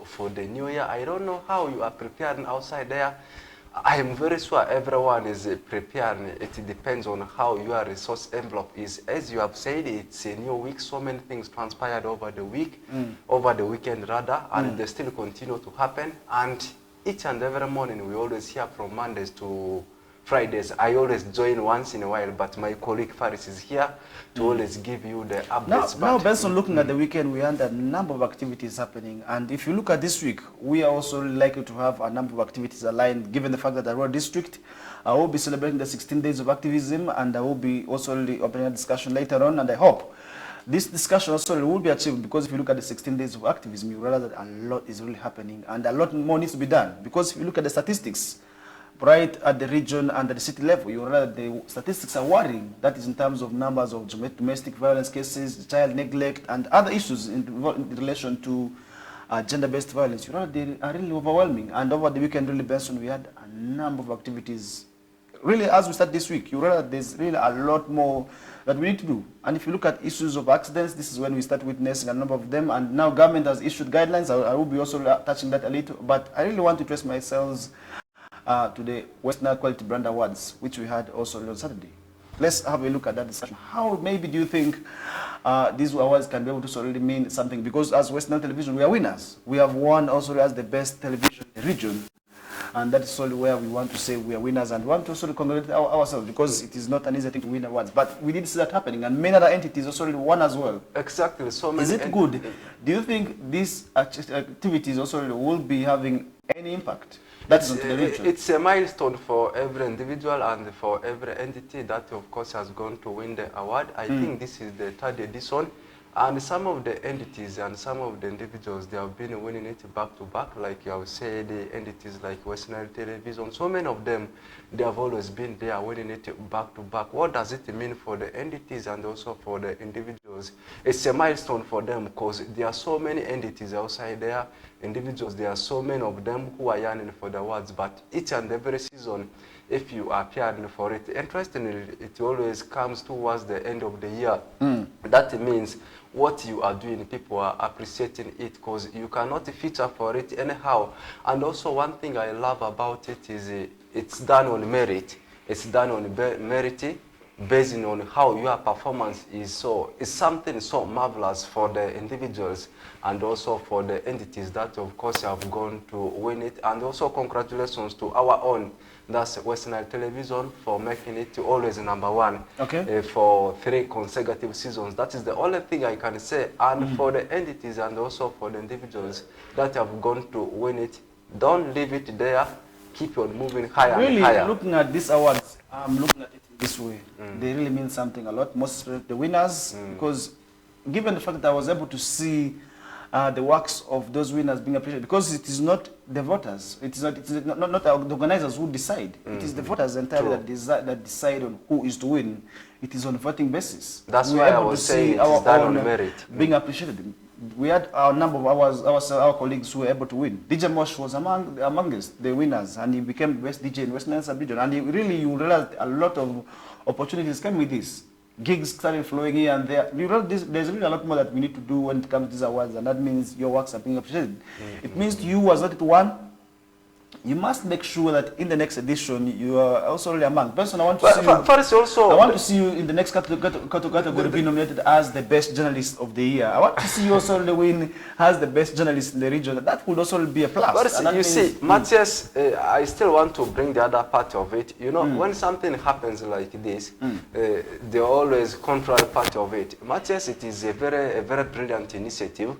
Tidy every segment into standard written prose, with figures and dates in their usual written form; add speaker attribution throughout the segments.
Speaker 1: for the new year. I don't know how you are preparing outside there. I am very sure everyone is preparing. It depends on how your resource envelope is. As you have said, it's a new week. So many things transpired over the week, over the weekend rather, and they still continue to happen. And each and every morning we always hear from Mondays to Fridays. I always join once in a while, but my colleague Faris is here to always give you the updates.
Speaker 2: Now Benson, looking at the weekend, we had a number of activities happening. And if you look at this week, we are also likely to have a number of activities aligned, given the fact that Arua District will be celebrating the 16 days of activism, and I will be also opening a discussion later on, and I hope this discussion also will be achieved, because if you look at the 16 days of activism, you realize that a lot is really happening, and a lot more needs to be done. Because if you look at the statistics, right at the region and at the city level, you realize that the statistics are worrying. That is in terms of numbers of domestic violence cases, child neglect, and other issues in relation to gender-based violence. You realize they are really overwhelming. And over the weekend, really, Benson, we had a number of activities. Really, as we start this week, you realize that there's really a lot more that we need to do. And if you look at issues of accidents, this is when we start witnessing a number of them. And now government has issued guidelines. I will be also touching that a little. But I really want to trace myself to the Western Quality Brand Awards, which we had also on Saturday. Let's have a look at that discussion. How maybe do you think these awards can be able to really mean something? Because as Western Television, we are winners. We have won also as the best television in the region. And that is only where we want to say we are winners, and want to also congratulate ourselves, because it is not an easy thing to win awards. But we did see that happening, and many other entities also won as well.
Speaker 1: Exactly. So many.
Speaker 2: Is it good? Do you think these activities also will be having any impact?
Speaker 1: It's a milestone for every individual and for every entity that, of course, has gone to win the award. I think this is the third edition. And some of the entities and some of the individuals, they have been winning it back to back. Like I would say, the entities like Western Television, so many of them, they have always been there winning it back to back. What does it mean for the entities and also for the individuals? It's a milestone for them, because there are so many entities outside there, individuals, there are so many of them who are yearning for the awards. But each and every season, if you are appearing for it, interestingly, it always comes towards the end of the year. That means what you are doing, people are appreciating it, because you cannot feature for it anyhow. And also one thing I love about it is it's done on merit. It's done on merit, based on how your performance is. So it's something so marvelous for the individuals and also for the entities that, of course, have gone to win it. And also congratulations to our own, that's Western Television, for making it always #1 for 3 consecutive seasons. That is the only thing I can say. And for the entities and also for the individuals that have gone to win it, don't leave it there. Keep on moving higher and higher.
Speaker 2: Really, looking at these awards, I'm looking at it this way. They really mean something a lot, most the winners, because given the fact that I was able to see the works of those winners being appreciated, because it is not the voters, it is not the organizers who decide. It is the voters entirely that decide on who is to win. It is on a voting basis.
Speaker 1: That's why I was saying it is done on merit.
Speaker 2: Being appreciated. We had a number of our colleagues who were able to win. DJ Mosh was amongst the winners, and he became best DJ in Western Sub-region. And you realize a lot of opportunities came with this. Gigs started flowing here and there. There's really a lot more that we need to do when it comes to these awards, and that means your works are being appreciated. It means you, as not it one, you must make sure that in the next edition you are also really among. Person, I want to see you.
Speaker 1: First, also,
Speaker 2: I want to see you in the next category be nominated as the best journalist of the year. I want to see you also win as the best journalist in the region. That would also be a plus.
Speaker 1: But you see, Matthias, I still want to bring the other part of it. You know, when something happens like this, there are always contrary part of it. Matthias, it is a very brilliant initiative,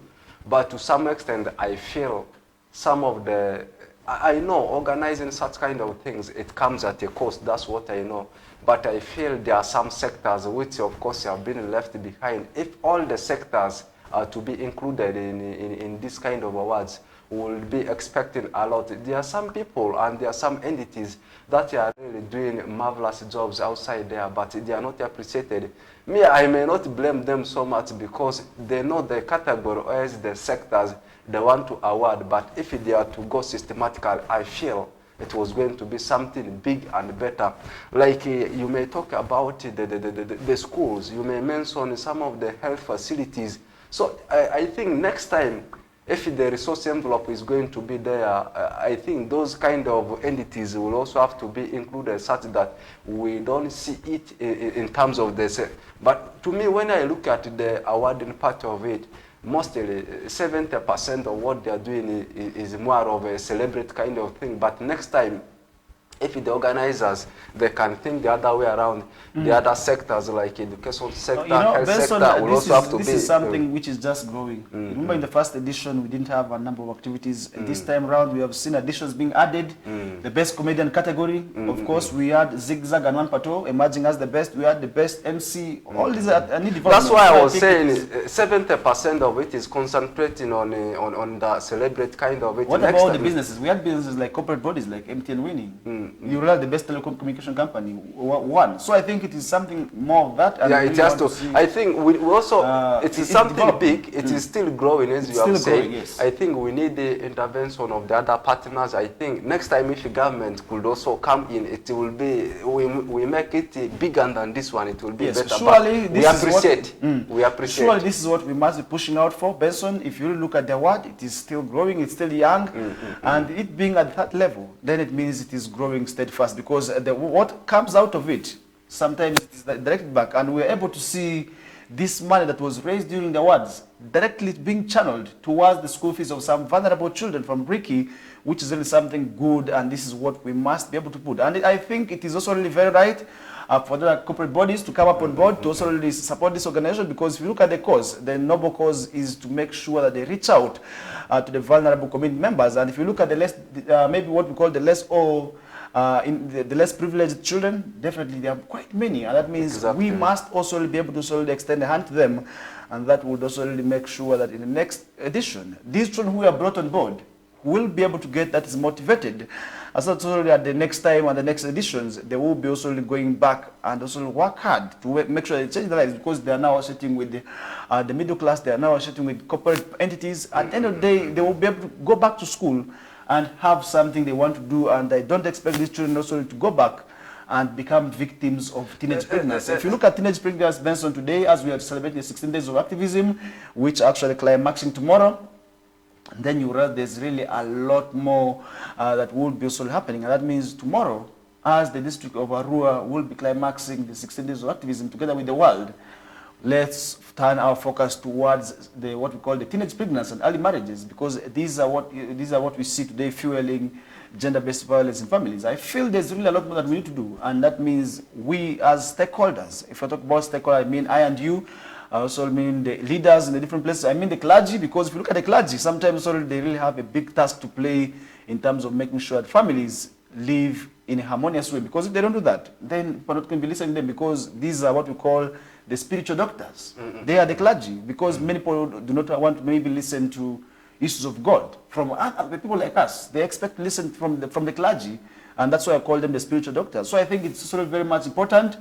Speaker 1: but to some extent, I feel some of the I know organizing such kind of things, it comes at a cost, that's what I know. But I feel there are some sectors which, of course, have been left behind. If all the sectors are to be included in this kind of awards, we'll be expecting a lot. There are some people and there are some entities that are really doing marvelous jobs outside there, but they are not appreciated. Me, I may not blame them so much because they know the category as the sectors they want to award, but if they are to go systematically, I feel it was going to be something big and better. Like you may talk about the schools, you may mention some of the health facilities. So I think next time, if the resource envelope is going to be there, I think those kind of entities will also have to be included such that we don't see it in terms of this. But to me, when I look at the awarding part of it, mostly 70% of what they are doing is more of a celebrate kind of thing. But next time, if the organizers, they can think the other way around, the other sectors like education sector, health sector will also have to be.
Speaker 2: This is something which is just growing. Remember in the first edition, we didn't have a number of activities. This time around, we have seen additions being added. The best comedian category, of course, we had Zigzag and One Pato emerging as the best. We had the best MC. All these are new developments.
Speaker 1: That's why I was saying 70% of it is concentrating on the celebrate kind of it.
Speaker 2: What about the businesses? We had businesses like corporate bodies like MTN Winning. You realize the best telecom communication company won. So I think it is something more of that. And
Speaker 1: yeah, it has to. I think we also, it is something big. It is still growing, as you have said.
Speaker 2: Yes.
Speaker 1: I think we need the intervention of the other partners. I think next time if the government could also come in, it will be, we make it bigger than this one, it will be better.
Speaker 2: Surely
Speaker 1: we appreciate. We appreciate.
Speaker 2: Surely this is what we must be pushing out for. Benson, if you look at the award, it is still growing, it's still young. And it being at that level, then it means it is growing steadfast, because what comes out of it, sometimes it is directed back, and we're able to see this money that was raised during the awards directly being channeled towards the school fees of some vulnerable children from Ricky, which is really something good, and this is what we must be able to put. And I think it is also really very right for the corporate bodies to come up on board to also really support this organization, because if you look at the cause, the noble cause is to make sure that they reach out to the vulnerable community members. And if you look at the less, maybe what we call the less in the less privileged children, definitely there are quite many, and that means we must also be able to solely extend a hand to them, and that would also really make sure that in the next edition, these children who are brought on board will be able to get that is motivated. As also at the next time and the next editions, they will be also going back and also work hard to make sure they change their lives, because they are now sitting with the middle class, they are now sitting with corporate entities. At the end of the day, they will be able to go back to school and have something they want to do, and I don't expect these children also to go back and become victims of teenage pregnancy. If you look at teenage pregnancy, Benson, today, as we are celebrating the 16 days of activism, which actually climaxing tomorrow, then you realize there's really a lot more that will be also happening. And that means tomorrow, as the district of Arua will be climaxing the 16 days of activism together with the world, let's turn our focus towards what we call the teenage pregnancy and early marriages, because these are what we see today fueling gender-based violence in families. I feel there's really a lot more that we need to do, and that means we as stakeholders, if I talk about stakeholders, I mean I and you, I also mean the leaders in the different places, I mean the clergy, because if you look at the clergy, sometimes they really have a big task to play in terms of making sure that families live in a harmonious way, because if they don't do that, then we're not going to be listening to them, because these are what we call the spiritual doctors. They are the clergy, because many people do not want to maybe listen to issues of God from other people like us. They expect to listen from the clergy, and that's why I call them the spiritual doctors. So I think it's sort of very much important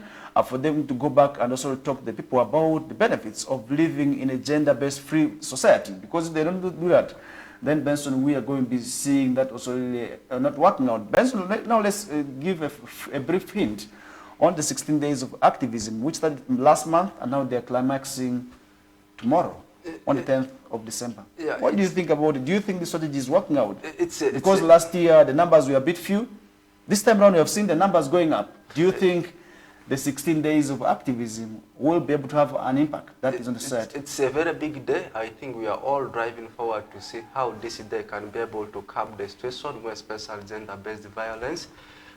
Speaker 2: for them to go back and also talk to the people about the benefits of living in a gender-based free society, because if they don't do that, then Benson, we are going to be seeing that also really not working out. Benson, now let's give a brief hint on the 16 days of activism, which started last month, and now they're climaxing tomorrow, on the 10th of December. Yeah, what do you think about it? Do you think the strategy is working out? Because last year, the numbers were a bit few. This time around, we have seen the numbers going up. Do you think the 16 days of activism will be able to have an impact that is on the side?
Speaker 1: It's a very big day. I think we are all driving forward to see how this day can be able to curb the situation, more especially gender-based violence.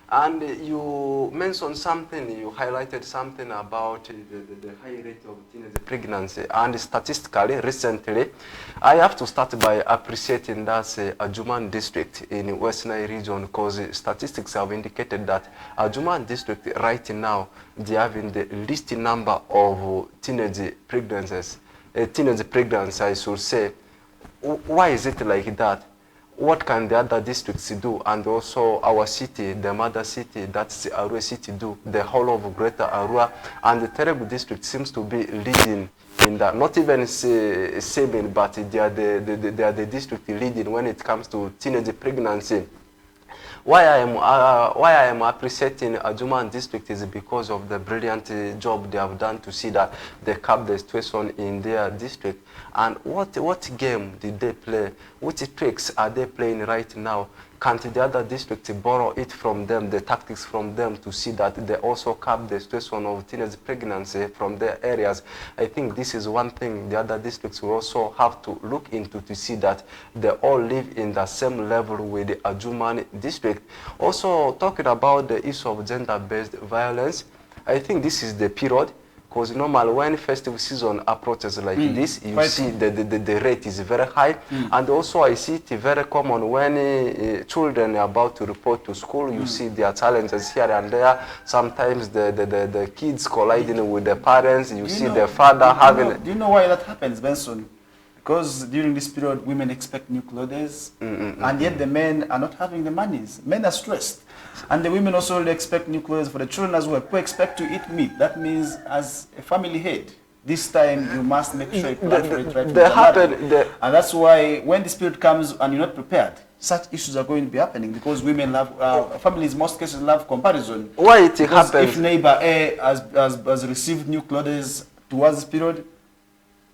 Speaker 1: And you mentioned something, you highlighted something about the high rate of teenage pregnancy. And statistically, recently, I have to start by appreciating that Ajuman district in West Nile region, because statistics have indicated that Ajuman district right now, they are having the least number of teenage pregnancies. Teenage pregnancy, I should say. Why is it like that? What can the other districts do, and also our city, the mother city, that's Arua city, do, the whole of Greater Arua, and the Teregu district seems to be leading in that. Not even saving, but they are the district leading when it comes to teenage pregnancy. why I am appreciating Ajuman district is because of the brilliant job they have done to see that they cap the situation in their district. And what game did they play? Which tricks are they playing right now? Can't the other districts borrow it from them, the tactics from them, to see that they also cap the situation of teenage pregnancy from their areas? I think this is one thing the other districts will also have to look into, to see that they all live in the same level with the Ajuman district. Also, talking about the issue of gender-based violence, I think this is the period, because normally when festive season approaches like this, you see the rate is very high. And also I see it very common when children are about to report to school. You see their challenges here and there. Sometimes the kids colliding with the parents. You see the father having...
Speaker 2: Do you know why that happens, Benson? Because during this period, women expect new clothes, and yet the men are not having the monies. Men are stressed. And the women also really expect new clothes for the children as well, who expect to eat meat. That means, as a family head, this time you must make sure you plan for it right. And that's why when this period comes and you're not prepared, such issues are going to be happening, because women love, families in most cases love comparison.
Speaker 1: Why it happens?
Speaker 2: If neighbor A has received new clothes towards this period,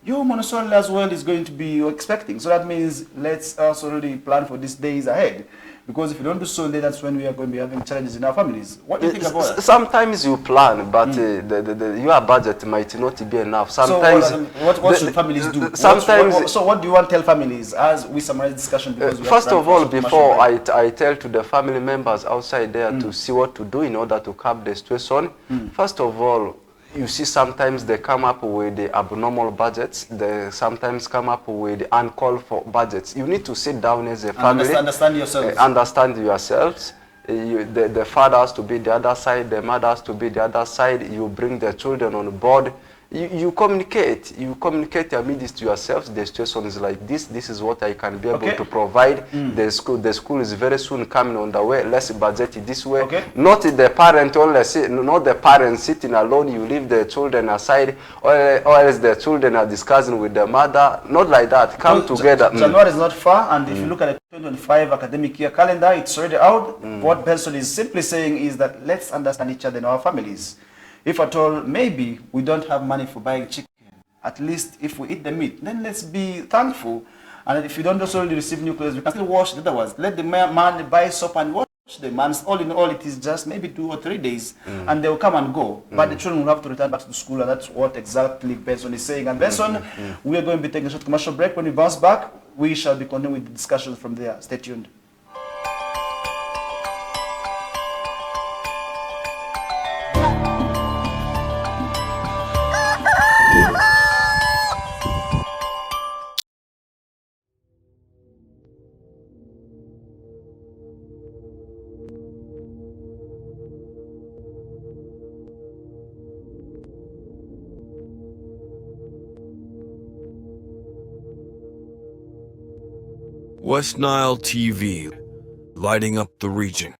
Speaker 2: your monosol as well is going to be expecting. So that means let's also really plan for these days ahead. Because if you don't do so, then that's when we are going to be having challenges in our families. What do you think about that?
Speaker 1: Sometimes you plan, but your budget might not be enough. Sometimes.
Speaker 2: So what should families do?
Speaker 1: Sometimes.
Speaker 2: So what do you want to tell families as we summarize the discussion? Because
Speaker 1: First of all, before I tell to the family members outside there to see what to do in order to curb the situation, first of all, you see sometimes they come up with the abnormal budgets. They sometimes come up with uncalled for budgets. You need to sit down as a family.
Speaker 2: Understand yourselves.
Speaker 1: Understand yourselves. The father has to be the other side. The mother has to be the other side. You bring the children on board. You communicate. You communicate amidst to yourselves. The situation is like this. This is what I can be able to provide. The school is very soon coming on the way. Let's budget it this way. Not the parent only. Not the parents sitting alone. You leave the children aside, or else the children are discussing with the mother. Not like that. Come together.
Speaker 2: January is not far, and if you look at the 2025 academic year calendar, it's already out. What Benson is simply saying is that let's understand each other in our families. If at all, maybe we don't have money for buying chicken, at least if we eat the meat, then let's be thankful. And if you don't also receive new clothes, we can still wash the other ones. Let the man buy soap and wash them. And all in all, it is just maybe 2 or 3 days, and they will come and go. But the children will have to return back to school, and that's what exactly Benson is saying. And Benson, we are going to be taking a short commercial break. When we bounce back, we shall be continuing with the discussions from there. Stay tuned.
Speaker 3: West Nile TV, lighting up the region.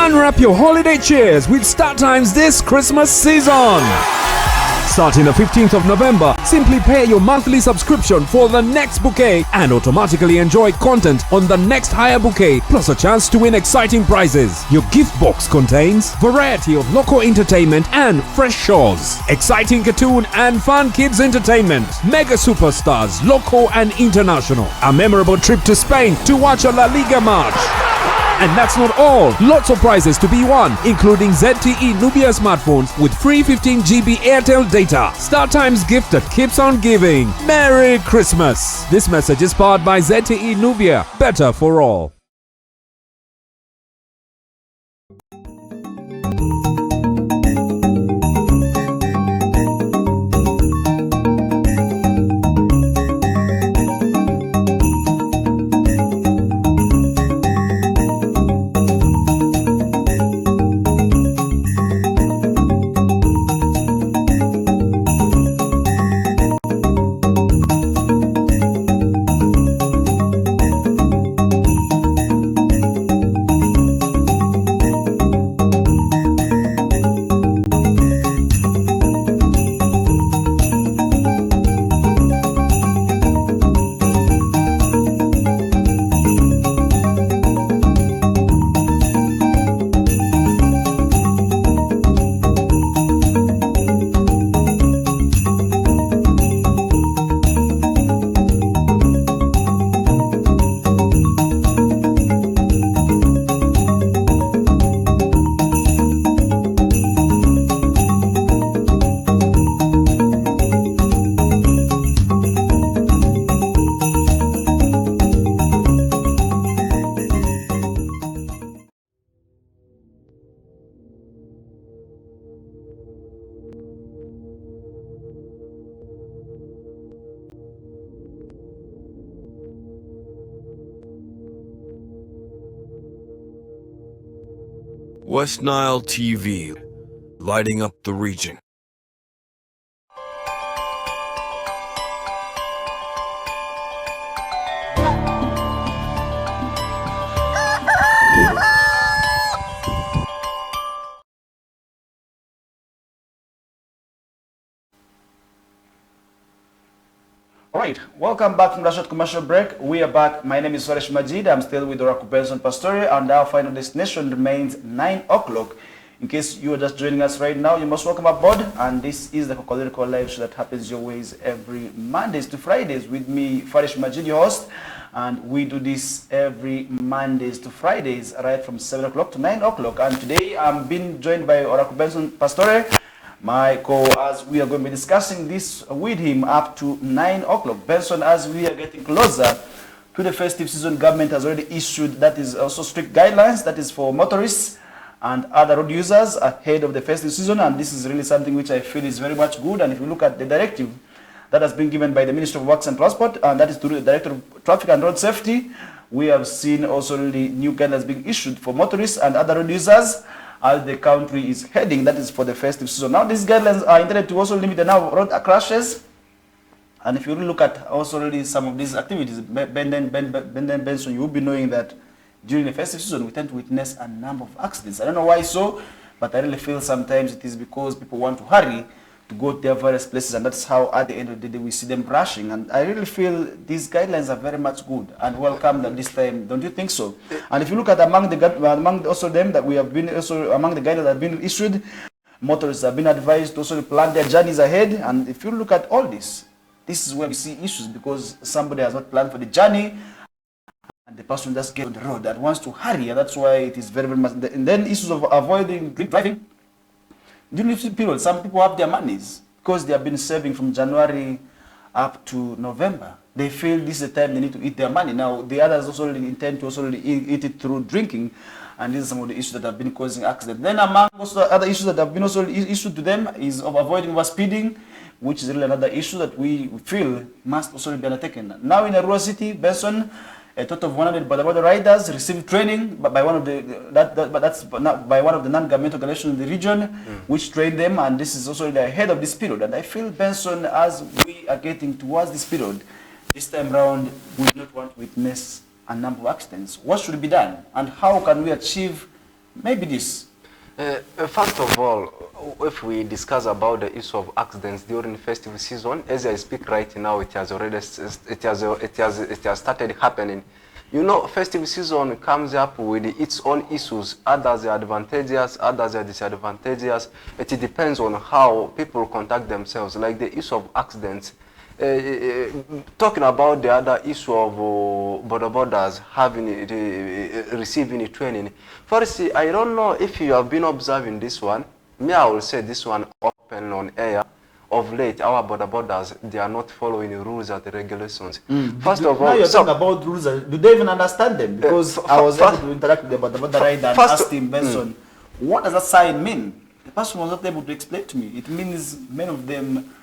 Speaker 4: Unwrap your holiday cheers with StarTimes this Christmas season. Starting the 15th of November, simply pay your monthly subscription for the next bouquet and automatically enjoy content on the next higher bouquet, plus a chance to win exciting prizes. Your gift box contains variety of local entertainment and fresh shows, exciting cartoon and fun kids entertainment, mega superstars, local and international, a memorable trip to Spain to watch a La Liga match. And that's not all. Lots of prizes to be won, including ZTE Nubia smartphones with free 15 GB Airtel data. StarTimes gift that keeps on giving. Merry Christmas. This message is powered by ZTE Nubia. Better for all.
Speaker 3: West Nile TV, lighting up the region.
Speaker 2: Alright, welcome back from the short commercial break. We are back. My name is Faresh Majid. I'm still with Oracle Benson Pastore, and our final destination remains 9 o'clock. In case you are just joining us right now, you most welcome aboard. And this is the KOKOLIRIKO live show that happens your ways every Mondays to Fridays with me, Faresh Majid, your host. And we do this every Mondays to Fridays, right from 7 o'clock to 9 o'clock. And today I'm being joined by Oracle Benson Pastore, as we are going to be discussing this with him up to 9 o'clock. Benson, as we are getting closer to the festive season, government has already issued, that is also strict guidelines, that is for motorists and other road users ahead of the festive season, and this is really something which I feel is very much good. And if you look at the directive that has been given by the Ministry of Works and Transport, and that is through the Director of Traffic and Road Safety, we have seen also the new guidelines being issued for motorists and other road users as the country is heading, that is for the festive season. Now these guidelines are intended to also limit the number of road crashes, and if you look at also really some of these activities, Benson, you will be knowing that during the festive season we tend to witness a number of accidents. I don't know why so, but I really feel sometimes it is because people want to hurry to go to their various places, and that's how at the end of the day we see them rushing. And I really feel these guidelines are very much good and welcome at this time. Don't you think so? And if you look at among also them that we have been also among the guidelines that have been issued, motorists have been advised to also plan their journeys ahead. And if you look at all this is where we see issues, because somebody has not planned for the journey and the person just gets on the road and wants to hurry, and that's why it is very, very much. And then issues of avoiding drink driving. During this period, some people have their monies because they have been saving from January up to November. They feel this is the time they need to eat their money. Now, the others also intend to also eat it through drinking, and these are some of the issues that have been causing accidents. Then among also other issues that have been also issued to them is of avoiding overspeeding, which is really another issue that we feel must also be undertaken. Now in a rural city, Benson, a total of 100 border riders received training by one of the by one of the non-governmental organizations in the region, which trained them, and this is also ahead of this period. And I feel, Benson, as we are getting towards this period, this time round, we do not want to witness a number of accidents. What should be done, and how can we achieve maybe this.
Speaker 1: First of all, if we discuss about the issue of accidents during festive season, as I speak right now, it has already it has started happening. You know, festive season comes up with its own issues. Others are advantageous, others are disadvantageous. It depends on how people conduct themselves. Like the issue of accidents. Talking about the other issue of border borders having receiving training. First, I don't know if you have been observing this one. Me, I will say this one open on air. Of late, our border borders, they are not following the rules and the regulations. First of all,
Speaker 2: now you're talking about rules. Do they even understand them? Because I was able to interact with the border rider and asked him, Benson, what does that sign mean? The person was not able to explain to me. It means many of them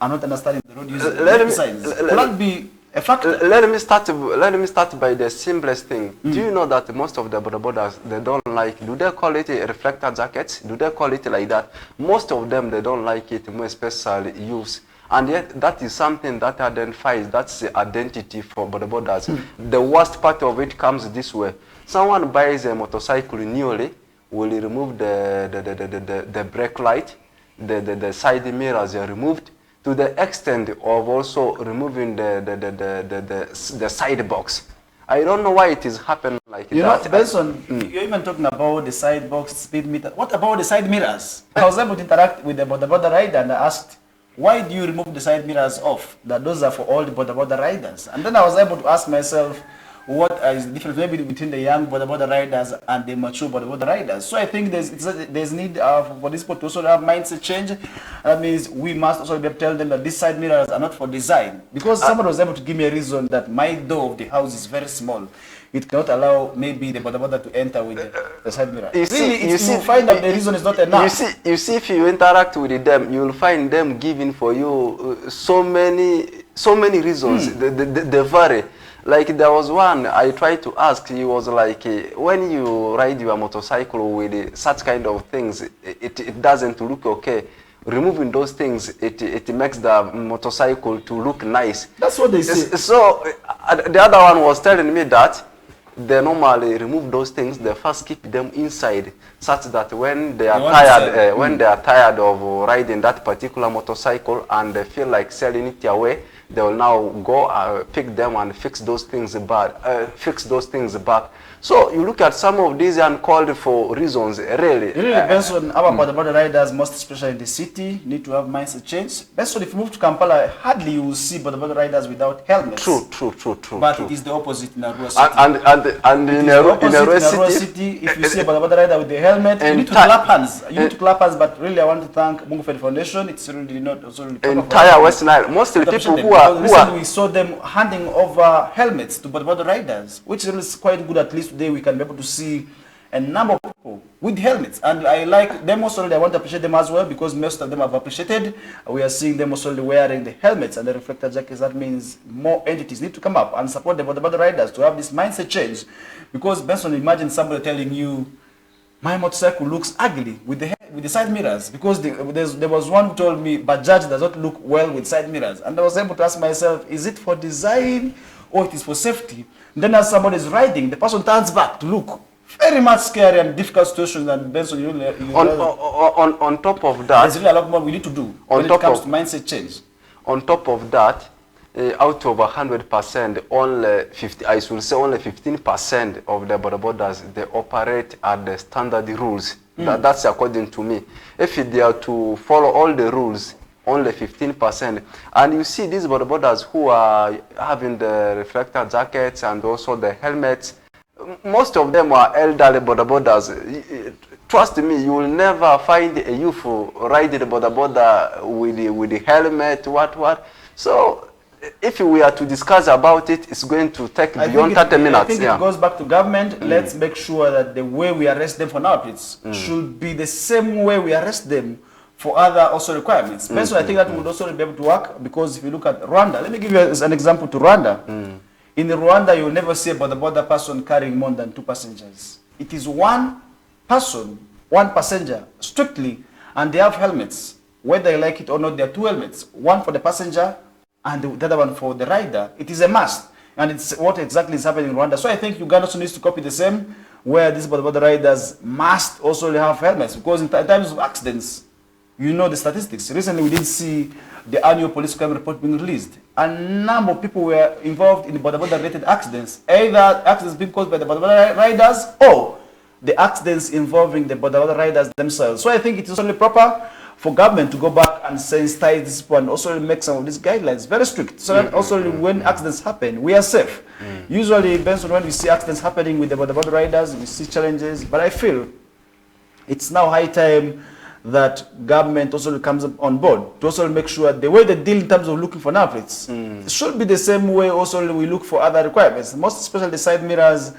Speaker 2: are not understanding the road using signs. Could that be a factor?
Speaker 1: Let me start by the simplest thing. Do you know that most of the border borders, they don't like, do they call it a reflector jackets? Do they call it like that? Most of them, they don't like it, more special use. And yet, that is something that identifies, that's the identity for border borders. The worst part of it comes this way. Someone buys a motorcycle newly, will remove the brake light, the side mirrors are removed, to the extent of also removing the side box. I don't know why it is happening like that.
Speaker 2: You know, Benson, you're even talking about the side box, speed meter. What about the side mirrors? I was able to interact with the border rider and I asked, why do you remove the side mirrors off? That those are for all the border riders. And then I was able to ask myself, what is the difference maybe between the young border riders and the mature border riders? So I think there's need for this people to also have mindset change. That means we must also be able to tell them that these side mirrors are not for design. Because someone was able to give me a reason that my door of the house is very small. It cannot allow maybe the border to enter with the side mirror. You find that the reason is not enough.
Speaker 1: You see, if you interact with them, you will find them giving for you so many reasons. They vary. Like there was one I tried to ask, he was like, when you ride your motorcycle with such kind of things, it doesn't look okay. Removing those things, it makes the motorcycle to look nice.
Speaker 2: That's what they say.
Speaker 1: So the other one was telling me that they normally remove those things, they first keep them inside, such that when they are tired, they are tired of riding that particular motorcycle and they feel like selling it away, they will now go pick them and fix those things back. So you look at some of these uncalled for reasons, really.
Speaker 2: It really depends on our border riders, most especially in the city, need to have mindset change. Based on if you move to Kampala, hardly you will see border riders without helmets.
Speaker 1: True.
Speaker 2: But it is the opposite in Arua City.
Speaker 1: And in Arua City,
Speaker 2: if you see a border rider with the helmet, you need to clap hands. But really I want to thank Mungu Fed Foundation. It's really not also
Speaker 1: entire West Nile. Mostly people who are
Speaker 2: we saw them handing over helmets to border riders, which is quite good. At least today we can be able to see a number of people with helmets, and I like them also. I want to appreciate them as well because most of them have appreciated. We are seeing them also wearing the helmets and the reflector jackets. That means more entities need to come up and support the border riders to have this mindset change. Because Benson, imagine somebody telling you, my motorcycle looks ugly with the side mirrors, because there was one who told me Bajaj does not look well with side mirrors, and I was able to ask myself, is it for design or it is for safety? And then as somebody is riding, the person turns back to look. Very much scary and difficult situations, and Benson,
Speaker 1: on top of that,
Speaker 2: there's really a lot more we need to do when it comes to mindset change.
Speaker 1: On top of that, out of 100%, only 15% of the border borders, they operate at the standard rules. That's according to me. If they are to follow all the rules, only 15%. And you see these border borders who are having the reflector jackets and also the helmets, most of them are elderly border borders. Trust me, you will never find a youth riding the border with the helmet, what. So if we are to discuss about it, it's going to take beyond 30 minutes.
Speaker 2: I think it goes back to government. Let's make sure that the way we arrest them for now should be the same way we arrest them for other also requirements. So I think that would also be able to work, because if you look at Rwanda, let me give you an example to Rwanda. In Rwanda, you will never see a border person carrying more than 2 passengers. It is one person, one passenger, strictly, and they have helmets. Whether you like it or not, there are 2 helmets, one for the passenger and the other one for the rider. It is a must, and it's what exactly is happening in Rwanda. So I think Uganda also needs to copy the same. where these boda riders must also have helmets, because in times of accidents, you know the statistics. Recently, we did see the annual police crime report being released. A number of people were involved in the related accidents, either accidents being caused by the riders or the accidents involving the riders themselves. So I think it is only proper for government to go back and sensitize this people and also make some of these guidelines very strict, so that also when accidents happen, we are safe. Usually, Benson, when we see accidents happening with the riders, we see challenges, but I feel it's now high time that government also comes on board to also make sure the way they deal in terms of looking for number plates should be the same way also we look for other requirements, most especially the side mirrors,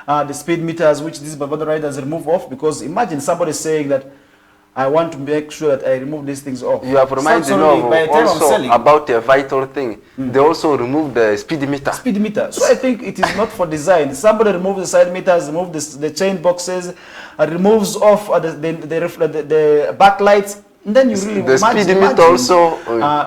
Speaker 2: the speed meters, which these riders remove off, because imagine somebody saying that I want to make sure that I remove these things off.
Speaker 1: You have reminded me of also about a vital thing. They also remove the speed meter.
Speaker 2: Speed meter. So I think it is not for design. Somebody removes the side meters, removes the chain boxes, removes off the backlights. And then you really
Speaker 1: the speed meter also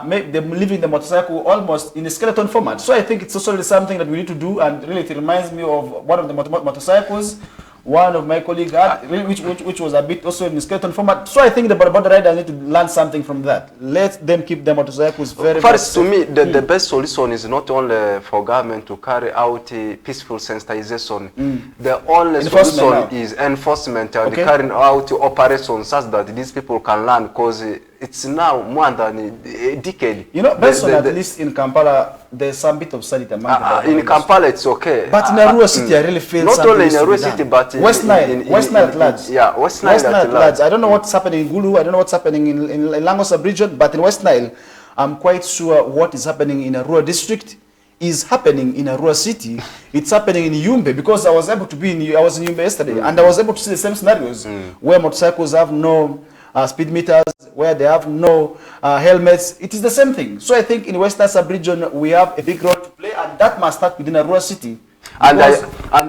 Speaker 2: make them leaving the motorcycle almost in a skeleton format. So I think it's also something that we need to do, and really it reminds me of one of the motorcycles one of my colleagues had, which was a bit also in skeleton format. So I think the boda riders need to learn something from that. Let them keep their motorcycles very
Speaker 1: first, to me, the best solution is not only for government to carry out peaceful sensitization. The only solution is enforcement and carrying out operations such that these people can learn, because it's now more than a decade.
Speaker 2: You know, at least in Kampala, there's some bit of sanity among
Speaker 1: in Kampala, it's okay.
Speaker 2: But in Arua City, I really feel
Speaker 1: not only in Arua City, but
Speaker 2: West Nile at large.
Speaker 1: Yeah, West Nile at large.
Speaker 2: I don't know what's happening in Gulu. I don't know what's happening in Lagos region, but in West Nile, I'm quite sure what is happening in Arua district is happening in Arua City. It's happening in Yumbe, because I was able to be I was in Yumbe yesterday, and I was able to see the same scenarios where motorcycles have no speed meters, where they have no helmets. It is the same thing. So I think in Western sub-region we have a big role to play, and that must start within Arua City.
Speaker 1: And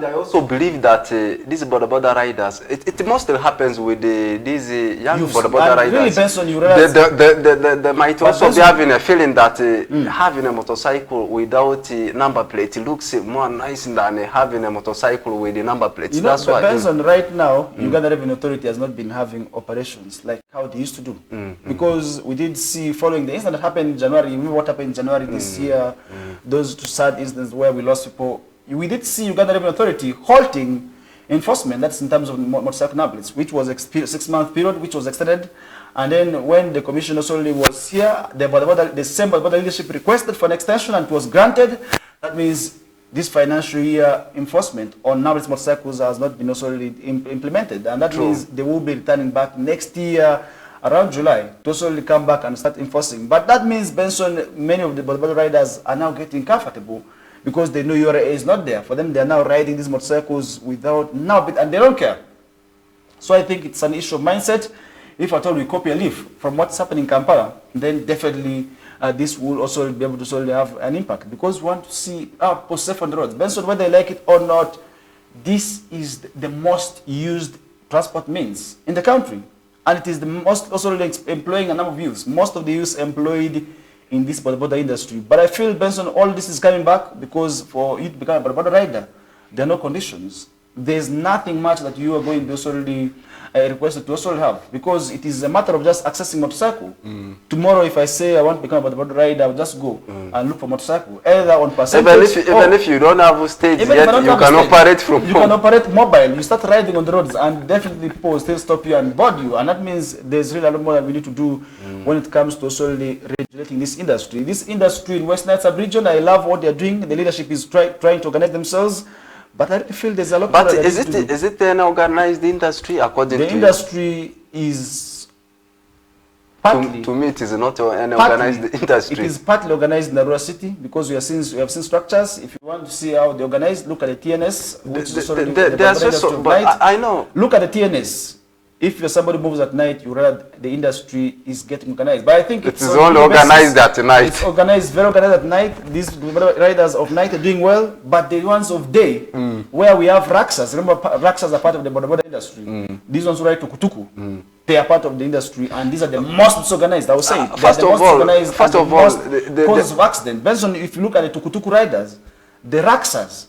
Speaker 1: I also believe that these boda riders, it mostly happens with these young boda riders.
Speaker 2: Really, Benson, you realize
Speaker 1: they might also be having a feeling that having a motorcycle without number plate looks more nice than having a motorcycle with the number plates.
Speaker 2: You know, that's why Benson, right now, Uganda Revenue Authority has not been having operations like how they used to do. Because we did see, following the incident that happened in January, you remember what happened in January this year, those two sad incidents where we lost people. We did see Uganda Revenue Authority halting enforcement, that's in terms of motorcycle number plates, which was a 6-month period, which was extended. And then when the commission also was here, the same boda leadership requested for an extension, and it was granted. That means this financial year enforcement on number plate motorcycles has not been also implemented. And that means they will be returning back next year around July to also come back and start enforcing. But that means, Benson, many of the boda riders are now getting comfortable, because they know URA is not there. For them, they are now riding these motorcycles without and they don't care. So I think it's an issue of mindset. If at all we copy a leaf from what's happening in Kampala, then definitely this will also be able to have an impact, because we want to see people safe on the roads. Benson, whether they like it or not, this is the most used transport means in the country. And it is the most also employing a number of youths. Most of the youths employed in this boda industry. But I feel, Benson, all this is coming back, because for you to become a boda rider, there are no conditions. There's nothing much that you are going to also requested to also have, because it is a matter of just accessing motorcycle. Tomorrow, if I say I want to become a boda rider, I'll just go and look for motorcycle, either on percentage.
Speaker 1: Even if you don't have a stage yet, you can operate from home.
Speaker 2: You can operate mobile. You start riding on the roads, and definitely people still stop you and board you. And that means there's really a lot more that we need to do when it comes to also regulating this industry. This industry in West Nile sub-region, I love what they're doing. The leadership is trying to organize themselves. But I feel there's a lot more. But
Speaker 1: is it an organized industry according to
Speaker 2: the industry is partly,
Speaker 1: to me it is not an organized industry.
Speaker 2: It is partly organized in Arua City, because we have seen structures. If you want to see how they organize, look at the TNS, which is the
Speaker 1: I know.
Speaker 2: Look at the TNS. If somebody moves at night, you realize the industry is getting organized. But I think
Speaker 1: it is only organized at night.
Speaker 2: It's organized, very organized at night. These riders of night are doing well, but the ones of day, where we have Raksas, remember Raksas are part of the boda industry. These ones who ride tukutuku, they are part of the industry, and these are the most disorganized, I would say.
Speaker 1: First of all,
Speaker 2: the causes of accident. Benson, if you look at the tukutuku riders, the Raksas,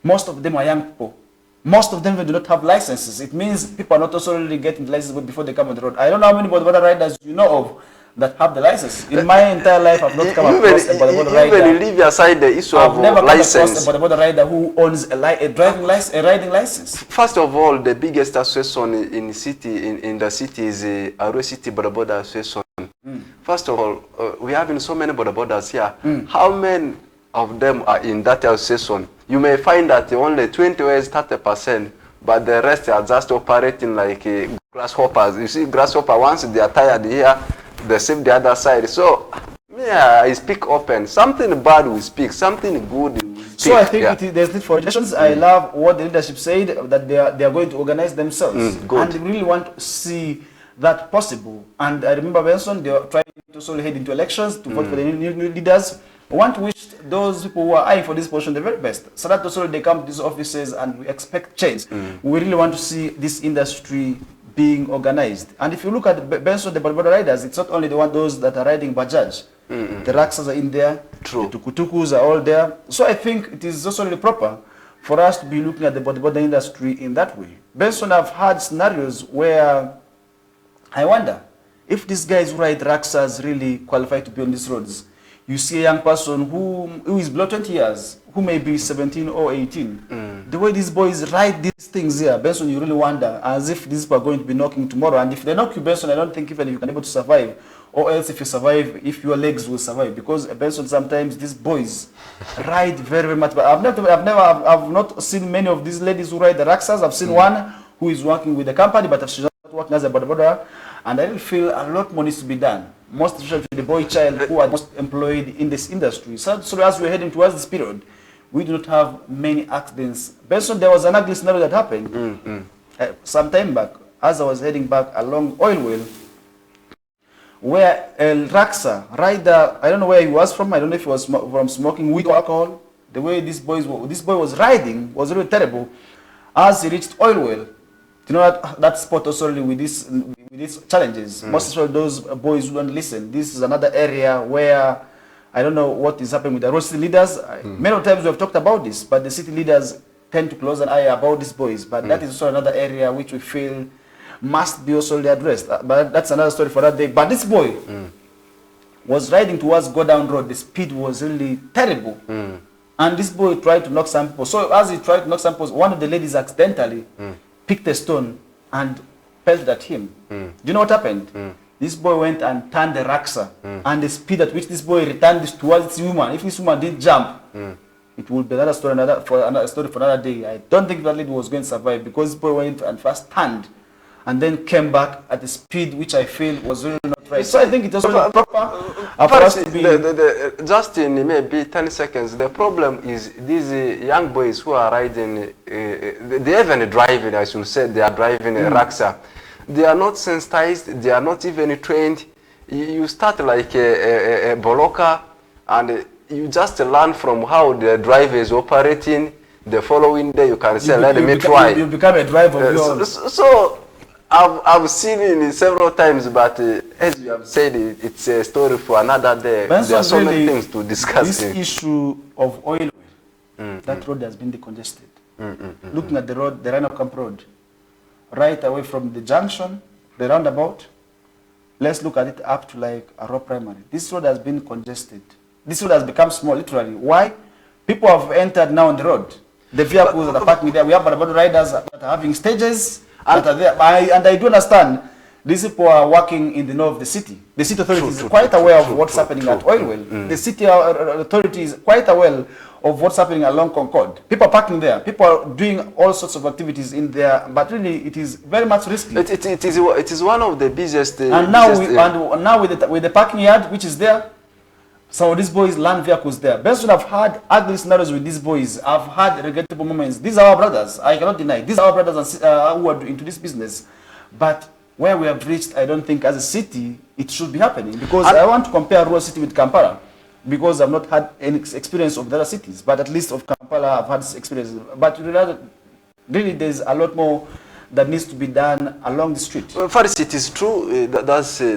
Speaker 2: most of them are young people. Most of them do not have licenses. It means people are not also really getting licenses before they come on the road. I don't know how many boda riders you know of that have the license. In my entire life, I've not come across a boda rider.
Speaker 1: Even leave aside the issue
Speaker 2: I've
Speaker 1: of
Speaker 2: never
Speaker 1: license.
Speaker 2: come across a boda rider who owns a riding license.
Speaker 1: First of all, the biggest association in the city is Arua City Boda Association. First of all, we have so many bodas here. How many of them are in that association? You may find that only 20 or 30%, but the rest are just operating like grasshoppers. You see, grasshopper, once they are tired here, they save the other side. So, yeah, I speak open. Something bad we speak, something good we speak.
Speaker 2: So I think there's need for regulations. I love what the leadership said, that they are going to organize themselves. And they really want to see that possible. And I remember Benson, they were trying to sort of head into elections to vote for the new leaders. I want to wish those people who are eyeing for this position the very best, so that also they come to these offices and we expect change. We really want to see this industry being organized. And if you look at Benson, the boda riders, it's not only those that are riding Bajaj. The Raksas are in there, the Tukutukus are all there. So I think it is also really proper for us to be looking at the boda industry in that way. Benson, I've had scenarios where I wonder if these guys who ride Raksas really qualify to be on these roads. You see a young person who is below 20 years, who may be 17 or 18. The way these boys ride these things here, Benson, you really wonder, as if these people are going to be knocking tomorrow. And if they knock you, Benson, I don't think even you can be able to survive. Or else if you survive, if your legs will survive. Because Benson, sometimes these boys ride very, very much. But I've not seen many of these ladies who ride the Raksas. I've seen one who is working with the company, but she's not working as a boda. And I really feel a lot more needs to be done. Most especially the boy child who are most employed in this industry. So as we're heading towards this period, we do not have many accidents. Benson, there was an ugly scenario that happened some time back, as I was heading back along Oil Well, where El Raksa rider, I don't know where he was from, I don't know if he was from smoking weed or alcohol. The way this boy was riding was really terrible. As he reached Oil Well, you know that spot also with these challenges. Most of those boys who don't listen. This is another area where I don't know what is happening with the road city leaders. Many times we have talked about this, but the city leaders tend to close an eye about these boys. But that is also another area which we feel must be also addressed. But that's another story for that day. But this boy was riding towards Go Down Road. The speed was really terrible. And this boy tried to knock some people. So as he tried to knock some people, one of the ladies accidentally picked a stone and pelted at him. Do you know what happened? This boy went and turned the Raksa, and the speed at which this boy returned this towards this woman, if this woman didn't jump, it would be another story for another day. I don't think that lady was going to survive, because this boy went and first turned and then came back at the speed which I feel was really not right. So I think it was really proper for us to be...
Speaker 1: Just in maybe 10 seconds, the problem is these young boys who are riding, they even driving, I should say, they are driving a Raksa. They are not sensitized, they are not even trained. You start like a Boloka, and you just learn from how the driver is operating. The following day you can say, let me try.
Speaker 2: You become a driver of yours.
Speaker 1: So I've seen it several times, but as you have said, it's a story for another day.
Speaker 2: Benson,
Speaker 1: there are so
Speaker 2: really,
Speaker 1: many things to discuss.
Speaker 2: This issue of oil, that road has been decongested. Looking at the road, the Rhino Camp Road, right away from the junction, the roundabout, let's look at it up to like a raw primary. This road has been congested. This road has become small, literally. Why? People have entered now on the road. The vehicles that are parking there, we have about riders that are having stages that are there. And I do understand these people are working in the north of the city. The city authority is quite aware of what's happening at Oil Well. The city authority is quite aware of what's happening along Concord. People are parking there. People are doing all sorts of activities in there, but really it is very much risky.
Speaker 1: It is one of the busiest...
Speaker 2: and now with the parking yard which is there, some of these boys land vehicles there. Benson, I've had ugly scenarios with these boys. I've had regrettable moments. These are our brothers. I cannot deny. These are our brothers who are into this business. But where we have reached, I don't think as a city it should be happening. Because I want to compare Rural City with Kampala. Because I've not had any experience of the other cities. But at least of Kampala, I've had this experience. But really there's a lot more that needs to be done along the street.
Speaker 1: Well, first, it is true. That's a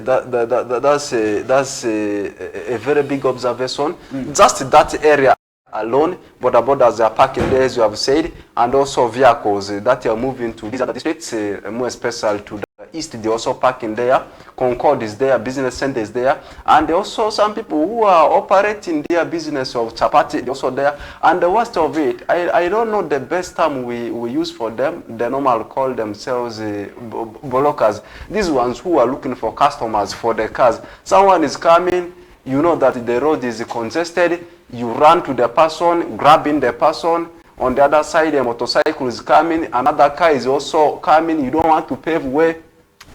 Speaker 1: very big observation. Just that area alone, border borders are parking there, as you have said, and also vehicles that are moving to these other districts, more especially to the east, they also parking there. Concord is there, business center is there, and also some people who are operating their business of chapati, also there. And the worst of it, I don't know the best term we use for them. They normally call themselves bolokers. These ones who are looking for customers for the cars. Someone is coming, you know that the road is congested, you run to the person, grabbing the person. On the other side, a motorcycle is coming, another car is also coming, you don't want to pave way.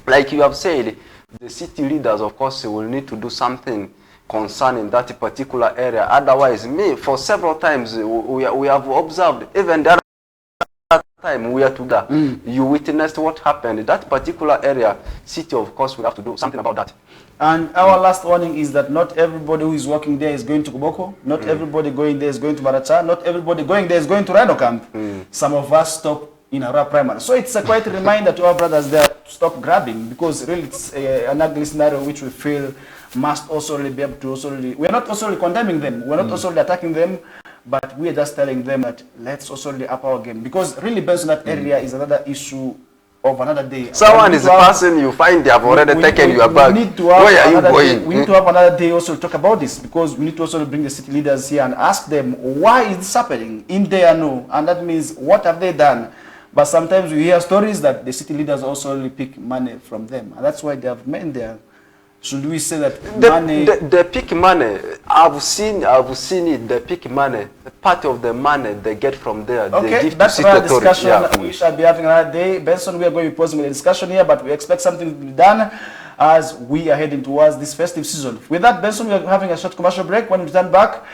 Speaker 1: Like you have said, the city leaders, of course, will need to do something concerning that particular area. Otherwise, for several times, we have observed, even the other time we are together, you witnessed what happened. That particular area, city, of course, will have to do something about that.
Speaker 2: And our last warning is that not everybody who is working there is going to Koboko. Not everybody going there is going to Maracha. Not everybody going there is going to Rhino Camp. Some of us stop in our primary. So it's a quite a reminder to our brothers there to stop grabbing, because really it's an ugly scenario which we feel must also really be able to also really, we're not also really condemning them, we're not also really attacking them, but we are just telling them that let's also really up our game, because really based on that area is another issue of another day.
Speaker 1: Someone is a person you find they have already taken your bag. Where are you going?
Speaker 2: We need to have another day also to talk about this, because we need to also bring the city leaders here and ask them why is this happening in their know, and that means what have they done. But sometimes we hear stories that the city leaders also really pick money from them, and that's why they have men there. Should we say that money?
Speaker 1: They pick money. I've seen it. They pick money. Part of the money they get from there.
Speaker 2: Okay,
Speaker 1: they give
Speaker 2: that's
Speaker 1: to
Speaker 2: another discussion.
Speaker 1: Yeah.
Speaker 2: We shall be having another day. Benson, we are going to be pausing the discussion here, but we expect something to be done as we are heading towards this festive season. With that, Benson, we are having a short commercial break. When we return back,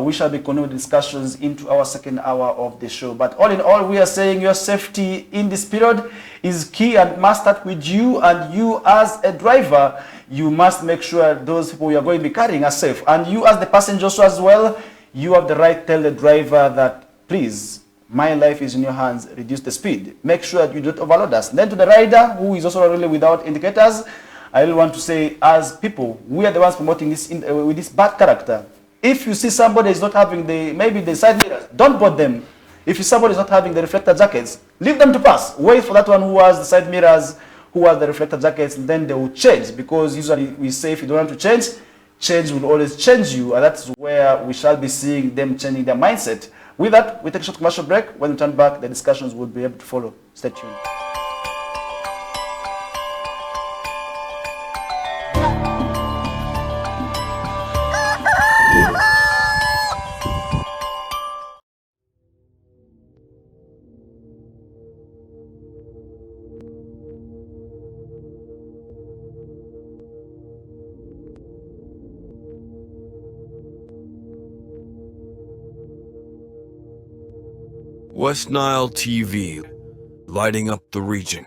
Speaker 2: we shall be continuing discussions into our second hour of the show. But all in all, we are saying your safety in this period is key and must start with you, and you as a driver, you must make sure those people you are going to be carrying are safe. And you as the passenger also as well, you have the right to tell the driver that, please, my life is in your hands, reduce the speed. Make sure that you don't overload us. Then to the rider who is also really without indicators, I really want to say, as people, we are the ones promoting this with this bad character. If you see somebody is not having maybe the side mirrors, don't board them. If somebody is not having the reflector jackets, leave them to pass. Wait for that one who has the side mirrors, who has the reflector jackets, and then they will change. Because usually we say if you don't want to change, change will always change you. And that's where we shall be seeing them changing their mindset. With that, we take a short commercial break. When we turn back, the discussions will be able to follow. Stay tuned.
Speaker 3: West Nile TV, lighting up the region.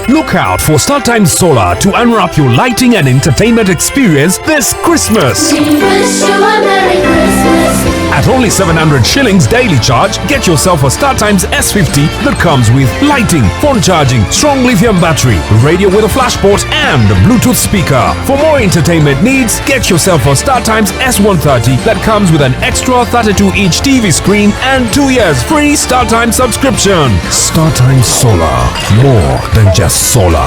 Speaker 4: Look out for StarTimes Solar to unwrap your lighting and entertainment experience this Christmas.
Speaker 5: We wish you a Merry Christmas.
Speaker 4: At only 700 shillings daily charge, get yourself a StarTimes S50 that comes with lighting, phone charging, strong lithium battery, radio with a flash port and a Bluetooth speaker. For more entertainment needs, get yourself a StarTimes S130 that comes with an extra 32-inch TV screen and 2 years free StarTimes subscription. StarTimes Solar, more than just solar.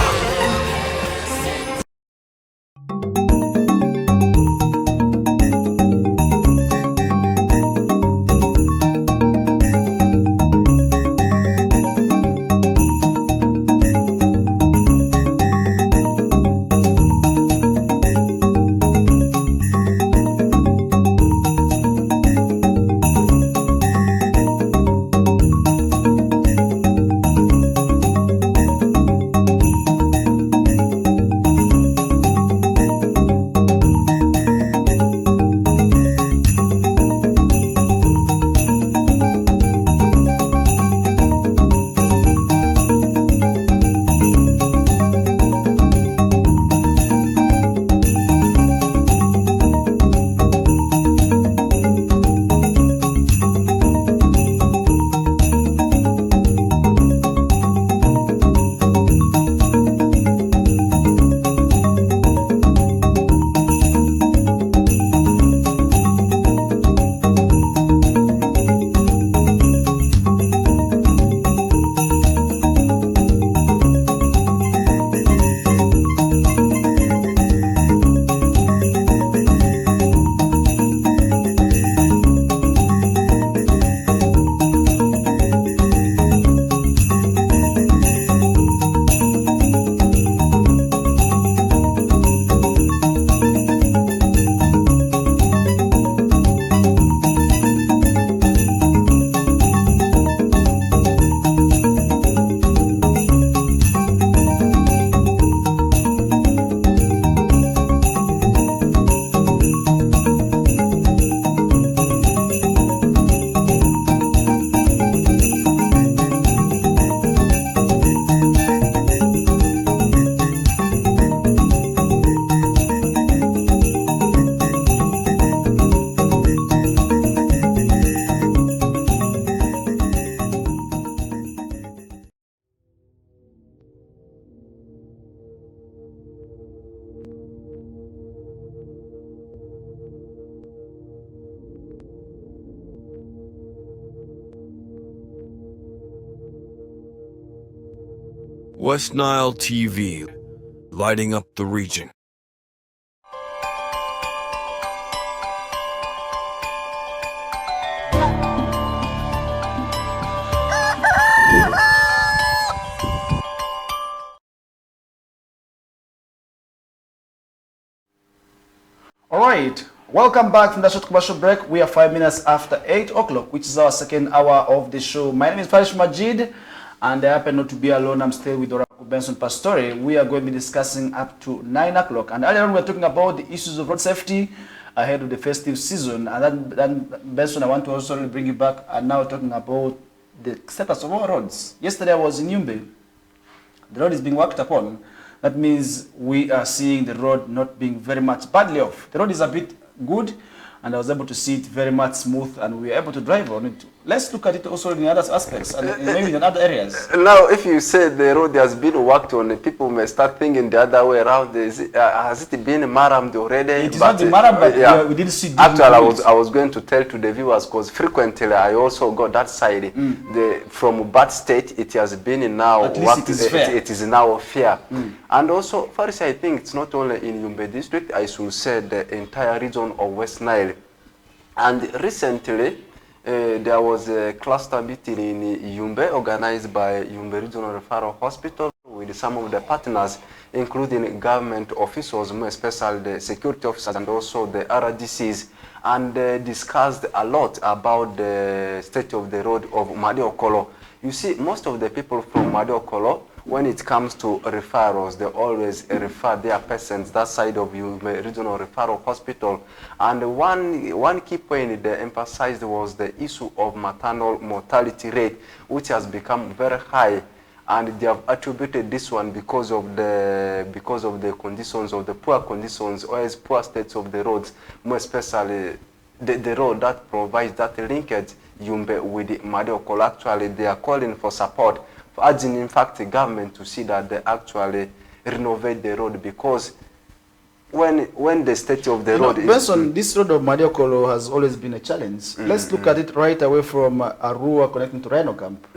Speaker 3: West Nile TV, lighting up the region.
Speaker 2: All right, welcome back from the short commercial break. We are 5 minutes after 8 o'clock, which is our second hour of the show. My name is Farish Majid, and I happen not to be alone. I'm still with Oracle Benson Pastore. We are going to be discussing up to 9 o'clock. And earlier on, we were talking about the issues of road safety ahead of the festive season. And then Benson, I want to also bring you back and now talking about the status of our roads. Yesterday, I was in Yumbe. The road is being worked upon. That means we are seeing the road not being very much badly off. The road is a bit good, and I was able to see it very much smooth, and we were able to drive on it. Let's look at it also in other aspects, and maybe in other areas.
Speaker 1: Now, if you say the road has been worked on, people may start thinking the other way around. Has it been marammed already?
Speaker 2: It is not the maram, but yeah, we didn't see.
Speaker 1: Actually, I was going to tell to the viewers, because frequently I also got that side. From bad state, it has been now.
Speaker 2: At least
Speaker 1: it is now fair. And also, first, I think it's not only in Yumbe district. I should say the entire region of West Nile. And recently, there was a cluster meeting in Yumbe organized by Yumbe Regional Referral Hospital with some of the partners, including government officials, more especially the security officers and also the RDCs, and discussed a lot about the state of the road of Madiokolo. You see, most of the people from Madiokolo, when it comes to referrals, they always refer their patients that side of Yumbe Regional Referral Hospital. And one key point they emphasized was the issue of maternal mortality rate, which has become very high. And they have attributed this one because of the conditions of the poor conditions, or as poor states of the roads, more especially the road that provides that linkage Yumbe with Madiokolo. Actually, they are calling for support, urging in fact the government to see that they actually renovate the road, because when the state of the road is...
Speaker 2: Benson, this road of Madiokolo has always been a challenge. Let's look at it right away from Arua connecting to Rhino Camp.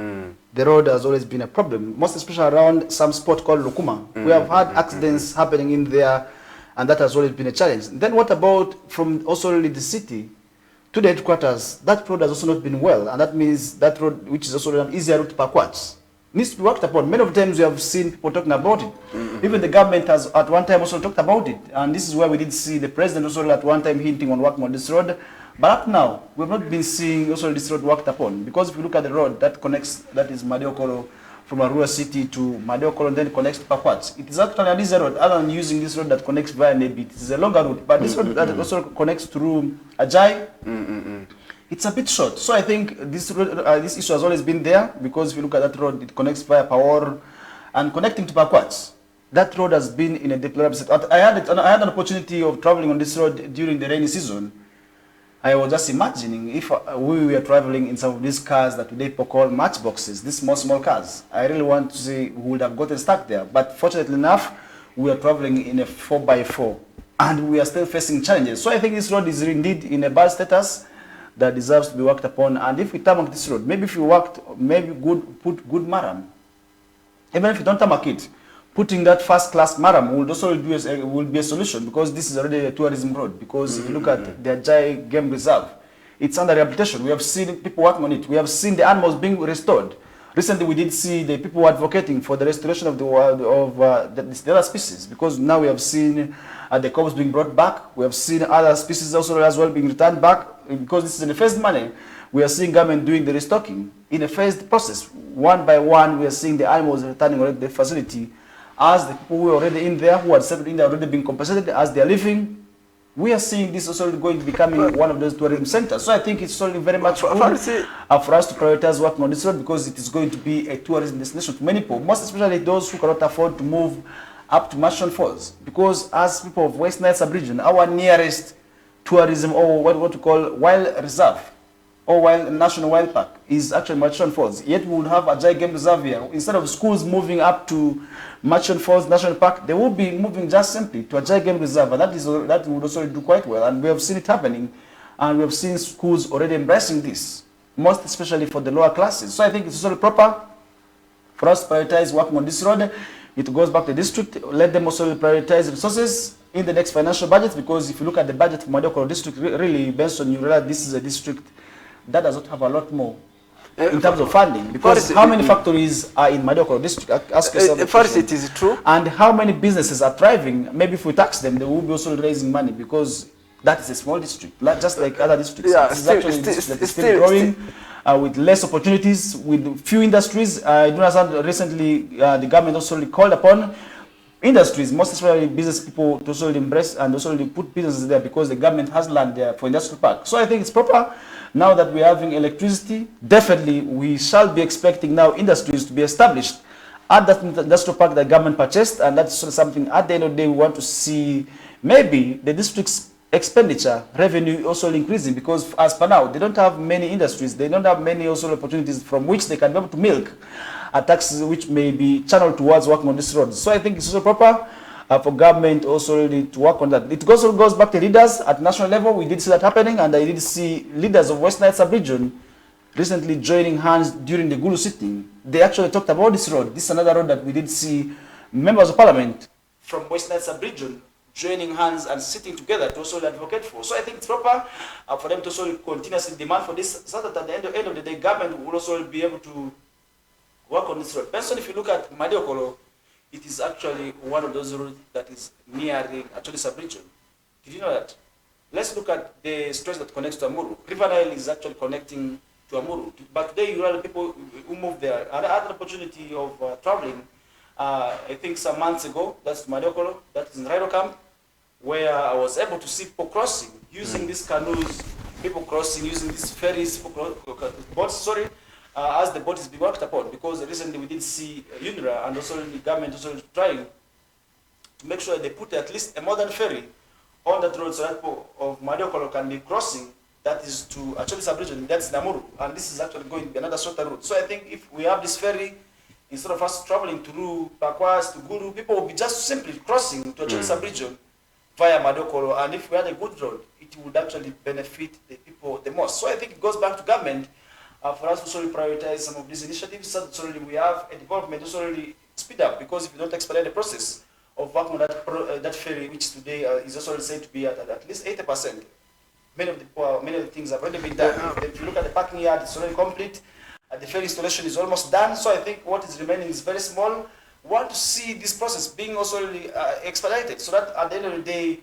Speaker 2: The road has always been a problem, most especially around some spot called Lukuma. We have had accidents happening in there, and that has always been a challenge. Then what about from also the city to the headquarters? That road has also not been well, and that means that road, which is also an easier route backwards, needs to be worked upon. Many of the times we have seen people talking about it. Even the government has at one time also talked about it. And this is where we did see the president also at one time hinting on working on this road. But up now, we have not been seeing also this road worked upon. Because if you look at the road that connects, that is Madiokolo from Arua city to Madiokolo and then connects to Pakwats. It is actually an easier road, other than using this road that connects via Nebi. It is a longer route. But this road that also connects through Ajay, it's a bit short. So I think this road, this issue has always been there, because if you look at that road, it connects via Pawor and connecting to Pakwats. That road has been in a deplorable state. I had an opportunity of traveling on this road during the rainy season. I was just imagining if we were traveling in some of these cars that today people call matchboxes, these small cars. I really want to see who would have gotten stuck there. But fortunately enough, we are traveling in a 4x4 and we are still facing challenges. So I think this road is indeed in a bad status that deserves to be worked upon. And if we tarmac this road, maybe if you worked, maybe put good maram. Even if you don't tarmac it, putting that first-class maram will also be a solution, because this is already a tourism road. Because if you look at the Ajay Game Reserve, it's under rehabilitation. We have seen people working on it. We have seen the animals being restored. Recently, we did see the people advocating for the restoration of the other species, because now we have seen the cobs being brought back. We have seen other species also as well being returned back, because this is in a phased manner. We are seeing government doing the restocking in a phased process. One by one, we are seeing the animals returning already to the facility. As the people who are already in there, who are settled in there, already being compensated as they are living, we are seeing this also going to becoming one of those tourism centers. So I think it's only very much good for us to prioritize working on this road, because it is going to be a tourism destination to many people, most especially those who cannot afford to move up to Mashon Falls. Because as people of West Nile sub-region, our nearest tourism, or what we call wild reserve, or wild national wild park, is actually Mashon Falls. Yet we would have a Ajay Game Reserve here. Instead of schools moving up to Mashon Falls National Park, they will be moving just simply to a Ajay Game Reserve, and that would also do quite well. And we have seen it happening, and we have seen schools already embracing this, most especially for the lower classes. So I think it's also proper for us to prioritize working on this road. It goes back to the district. Let them also prioritize resources in the next financial budget, because if you look at the budget for Madiokolo district, really, Benson, you realize this is a district that does not have a lot more in terms of funding, because how many factories are in Madiokolo district? Ask yourself.
Speaker 1: First, it is true.
Speaker 2: And how many businesses are thriving? Maybe if we tax them, they will be also raising money, because that is a small district, just like other districts.
Speaker 1: Yeah,
Speaker 2: it's still growing with less opportunities, with few industries. I do understand recently the government also called upon industries, most especially business people, to also embrace and also put businesses there, because the government has land there for industrial park. So I think it's proper. Now that we're having electricity, definitely we shall be expecting now industries to be established at that industrial park that government purchased, and that's something at the end of the day we want to see. Maybe the district's expenditure revenue also increasing, because as per now they don't have many industries, they don't have many also opportunities from which they can be able to milk taxes which may be channeled towards working on this road. So I think it's also proper for government also to work on that. It also goes back to leaders at national level. We did see that happening, and I did see leaders of West Nile sub-region recently joining hands during the Gulu sitting. They actually talked about this road. This is another road that we did see members of parliament from West Nile sub-region joining hands and sitting together to also advocate for. So I think it's proper for them to also continuously demand for this, so that at the end of the day, government will also be able to work on this road. Personally, if you look at Madiokolo, it is actually one of those roads that is nearing actually sub-region. Did you know that? Let's look at the stretch that connects to Amuru. River Nile is actually connecting to Amuru. But today, you have people who move there. I had an opportunity of traveling, I think some months ago, that's Madiokolo, that is in Rhino Camp, where I was able to see people crossing, using these canoes, people crossing, using these ferries, boats, as the boat is being worked upon, because recently we did see UNRWA and also the government also trying to make sure they put at least a modern ferry on that road, so that people of Madiokolo can be crossing that is to Achobe sub-region, that's Namuru, and this is actually going to be another shorter route. So I think if we have this ferry, instead of us traveling through Pakwas to Guru, people will be just simply crossing to Achobe sub-region via Madokoro, and if we had a good road, it would actually benefit the people the most. So I think it goes back to government for us to sort of prioritize some of these initiatives, so that we have a development to sort of speed up, because if you don't expedite the process of working on that ferry, which today is also said to be at least 80%, many of the things have already been done. If you look at the parking yard, it's already complete. The ferry installation is almost done. So I think what is remaining is very small. We want to see this process being also really, expedited, so that at the end of the day,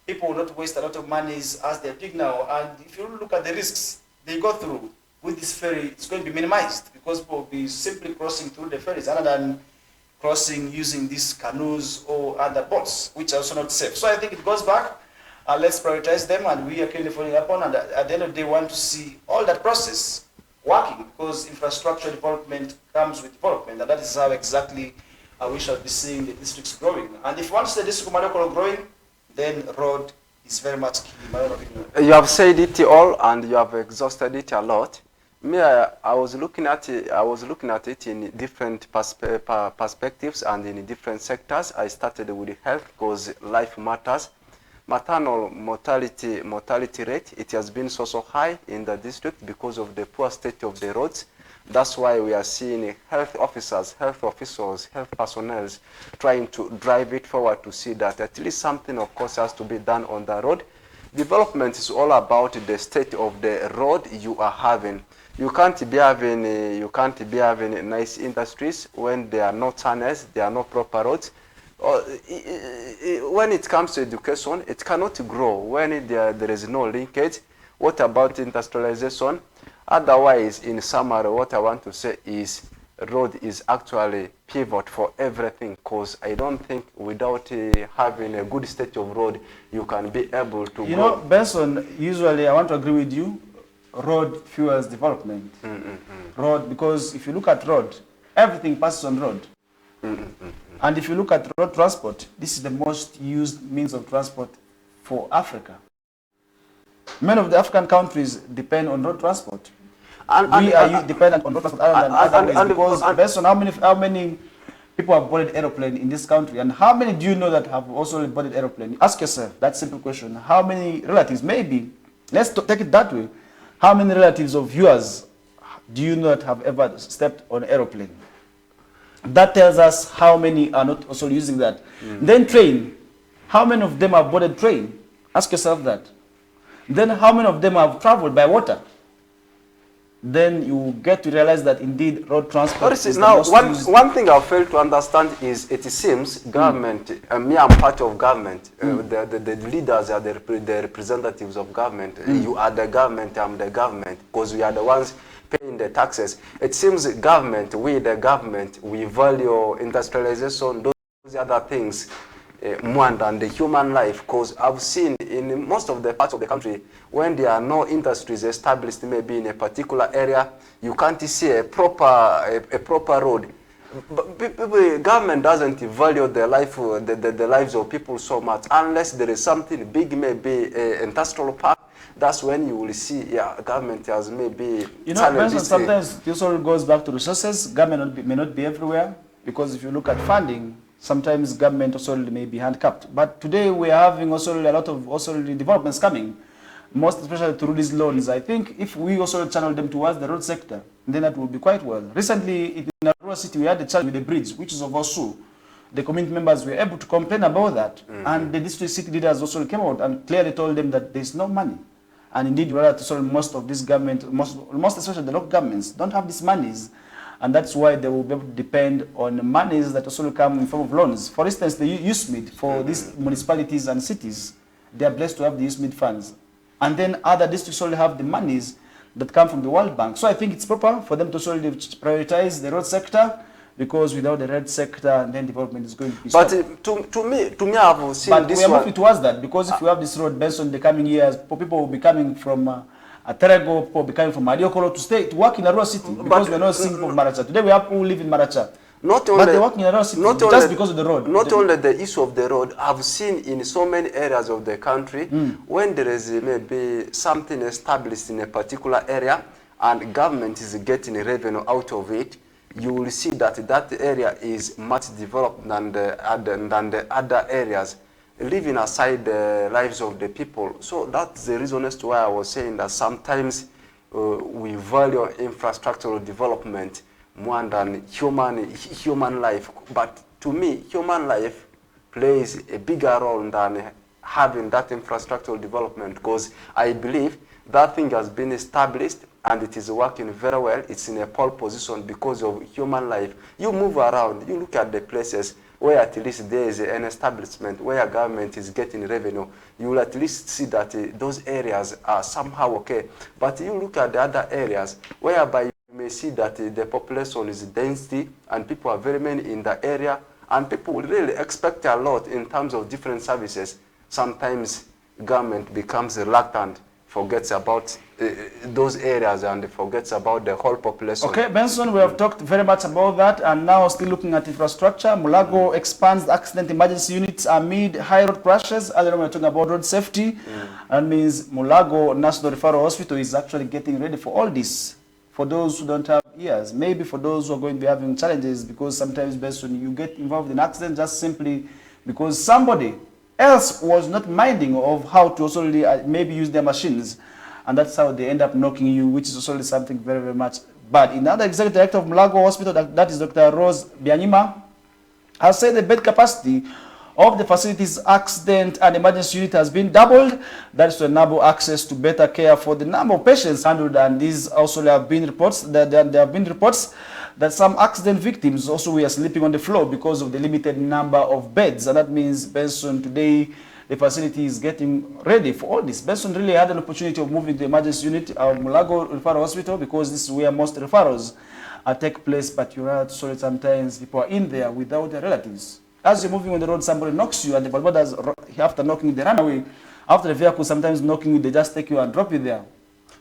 Speaker 2: people will not waste a lot of money as they're doing now. And if you look at the risks they go through with this ferry, it's going to be minimized, because people will be simply crossing through the ferries rather than crossing using these canoes or other boats, which are also not safe. So I think it goes back. Let's prioritize them, and we are currently following up on. And at the end of the day, we want to see all that process working, because infrastructure development comes with development, and that is how exactly we shall be seeing the districts growing. And if you want to see the district of Madokolo growing, then road is very much key, in my own opinion.
Speaker 1: You have said it all, and you have exhausted it a lot. Me, I was looking at it in different perspectives and in different sectors. I started with health, because life matters. Maternal mortality rate, it has been so high in the district because of the poor state of the roads. That's why we are seeing health officers, health personnel trying to drive it forward to see that at least something, of course, has to be done on the road. Development is all about the state of the road you are having. You can't be having nice industries when there are no tunnels, there are no proper roads. When it comes to education, it cannot grow when there is no linkage. What about industrialization? Otherwise, in summary, what I want to say is road is actually pivot for everything, because I don't think without having a good state of road, you can be able to grow.
Speaker 2: You know, Benson, usually I want to agree with you, road fuels development. Road, because if you look at road, everything passes on road. And if you look at road transport, this is the most used means of transport for Africa. Many of the African countries depend on road transport. We are dependent on road transport other ways, because based on how many people have boarded aeroplane in this country, and how many do you know that have also boarded aeroplane? Ask yourself that simple question. How many relatives, maybe, let's take it that way, how many relatives of yours do you know that have ever stepped on an aeroplane? That tells us how many are not also using that. Then train. How many of them have boarded train? Ask yourself that. Then how many of them have traveled by water? Then you get to realize that indeed road transport is
Speaker 1: now,
Speaker 2: the most used.
Speaker 1: one thing I fail to understand is it seems government, me I'm part of government, the leaders are the representatives of government. You are the government, I'm the government, because we are the ones paying the taxes. It seems government, we the government, we value industrialization, those other things more than the human life, because I've seen in most of the parts of the country, when there are no industries established maybe in a particular area, you can't see a proper road. But government doesn't value the lives of people so much, unless there is something big, maybe industrial park. That's when you will see, yeah, government has maybe.
Speaker 2: You know, sometimes this all goes back to resources. Government may not be everywhere, because if you look at funding, sometimes government also may be handicapped. But today we are having also a lot of developments coming, most especially through these loans. I think if we also channel them towards the road sector, then that will be quite well. Recently, in Arua City, we had a challenge with the bridge, which is of Osu. The community members were able to complain about that. And the district city leaders also came out and clearly told them that there's no money. And indeed, rather to solve most of this government, most especially the local governments, don't have these monies. And that's why they will be able to depend on monies that also come in form of loans. For instance, the USMID for these municipalities and cities, they are blessed to have the USMID funds. And then other districts only have the monies that come from the World Bank. So I think it's proper for them to solely prioritize the road sector, because without the road sector, then development is going to be stopped.
Speaker 1: But to me, I've seen
Speaker 2: but
Speaker 1: this
Speaker 2: we are
Speaker 1: one.
Speaker 2: moving towards that, because if we have this road based on the coming years, people will be coming from Terego, people will be coming from Mariokolo to work in Arua City, because we are not seeing from Maracha. Today we have people who live in Maracha.
Speaker 1: Not only,
Speaker 2: but they're working around city just because of the road.
Speaker 1: Not only the issue of the road, I've seen in so many areas of the country when there is maybe something established in a particular area and government is getting revenue out of it, you will see that that area is much developed than the other areas, leaving aside the lives of the people. So that's the reason as to why I was saying that sometimes we value infrastructural development more than human life. But to me, human life plays a bigger role than having that infrastructural development, because I believe that thing has been established and it is working very well. It's in a pole position because of human life. You move around, you look at the places where at least there is an establishment where government is getting revenue, you will at least see that those areas are somehow okay. But you look at the other areas whereby you may see that the population is density and people are very many in the area, and people really expect a lot in terms of different services. Sometimes government becomes reluctant, forgets about those areas and forgets about the whole population.
Speaker 2: Okay, Benson, we have talked very much about that, and now still looking at infrastructure. Mulago expands the accident emergency units amid high road crashes. I don't know, we're talking about road safety. That means Mulago National Referral Hospital is actually getting ready for all this. For those who don't have ears, maybe for those who are going to be having challenges, because sometimes, Benson, you get involved in accidents just simply because somebody else was not minding of how to also maybe use their machines, and that's how they end up knocking you, which is also something very, very much bad. Another executive director of Mulago Hospital, that is Dr. Rose Bianyima, has said the bed capacity of the facility's accident and emergency unit has been doubled. That is to enable access to better care for the number of patients handled, and these also have been reports that there have been reports that some accident victims also were sleeping on the floor because of the limited number of beds. And that means, Benson, today the facility is getting ready for all this. Benson really had an opportunity of moving the emergency unit of Mulago Referral Hospital, because this is where most referrals take place, but you're right, sorry, sometimes people are in there without their relatives. As you're moving on the road, somebody knocks you, and the bodybuilders, after knocking, they run away. After the vehicle sometimes knocking you, they just take you and drop you there.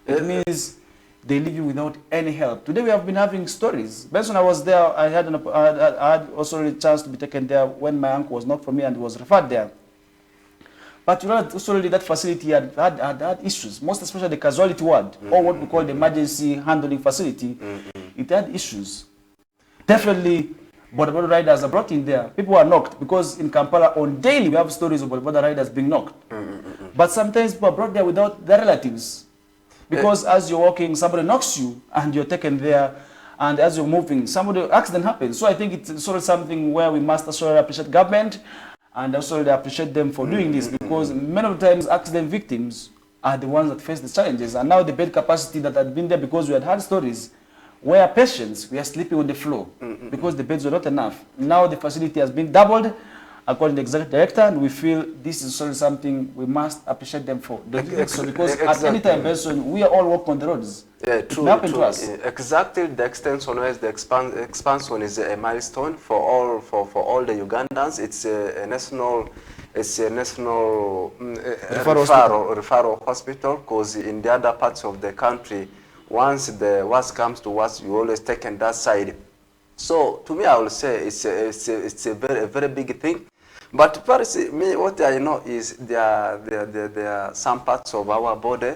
Speaker 2: It means they leave you without any help. Today we have been having stories. Benson, I was there. I had also a chance to be taken there when my uncle was knocked for me and was referred there. But you know, also that facility had issues, most especially the casualty ward, or what we call the emergency handling facility. It had issues. Definitely, bodaboda riders are brought in there. People are knocked, because in Kampala on daily we have stories of bodaboda riders being knocked. But sometimes people are brought there without their relatives. Because as you're walking, somebody knocks you and you're taken there, and as you're moving, accident happens. So I think it's sort of something where we must also appreciate government and also appreciate them for doing this, because many of the times accident victims are the ones that face the challenges. And now the bed capacity that had been there, because we had had stories where patients were sleeping on the floor because the beds were not enough. Now the facility has been doubled, according to the executive director, and we feel this is sort of something we must appreciate them for. So because at any time, Benson, we are all walking on the roads. Yeah, true. To us.
Speaker 1: Exactly, the extension is the expansion is a milestone for all the Ugandans. It's a national referral hospital, because in the other parts of the country, once the worst comes to worst, you always take on that side. So to me, I will say it's a very big thing. But me, what I know is there are some parts of our body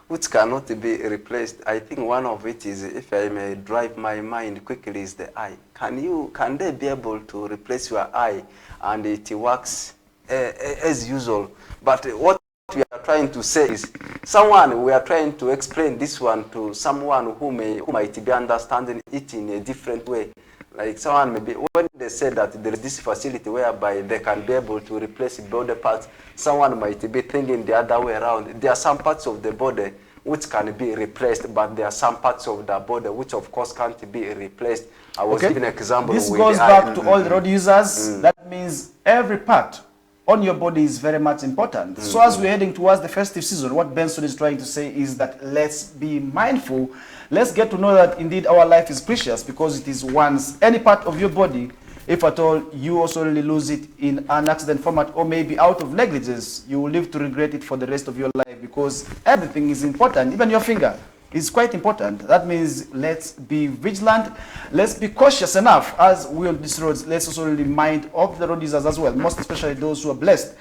Speaker 1: which cannot be replaced. I think one of it is, if I may drive my mind quickly, is the eye. Can they be able to replace your eye and it works as usual? But what we are trying to say is, we are trying to explain this one to someone who might be understanding it in a different way. Like someone maybe, when they say that there is this facility whereby they can be able to replace body parts, someone might be thinking the other way around. There are some parts of the body which can be replaced, but there are some parts of the body which of course can't be replaced. I was giving an example.
Speaker 2: This goes back to all the road users. That means every part on your body is very much important. So as we're heading towards the festive season, what Benson is trying to say is that let's be mindful. Let's get to know that indeed our life is precious, because it is once any part of your body, if at all you also really lose it in an accident format, or maybe out of negligence, you will live to regret it for the rest of your life, because everything is important, even your finger. is quite important. That means let's be vigilant, let's be cautious enough as we on these roads. Let's also remind of the road users as well, most especially those who are blessed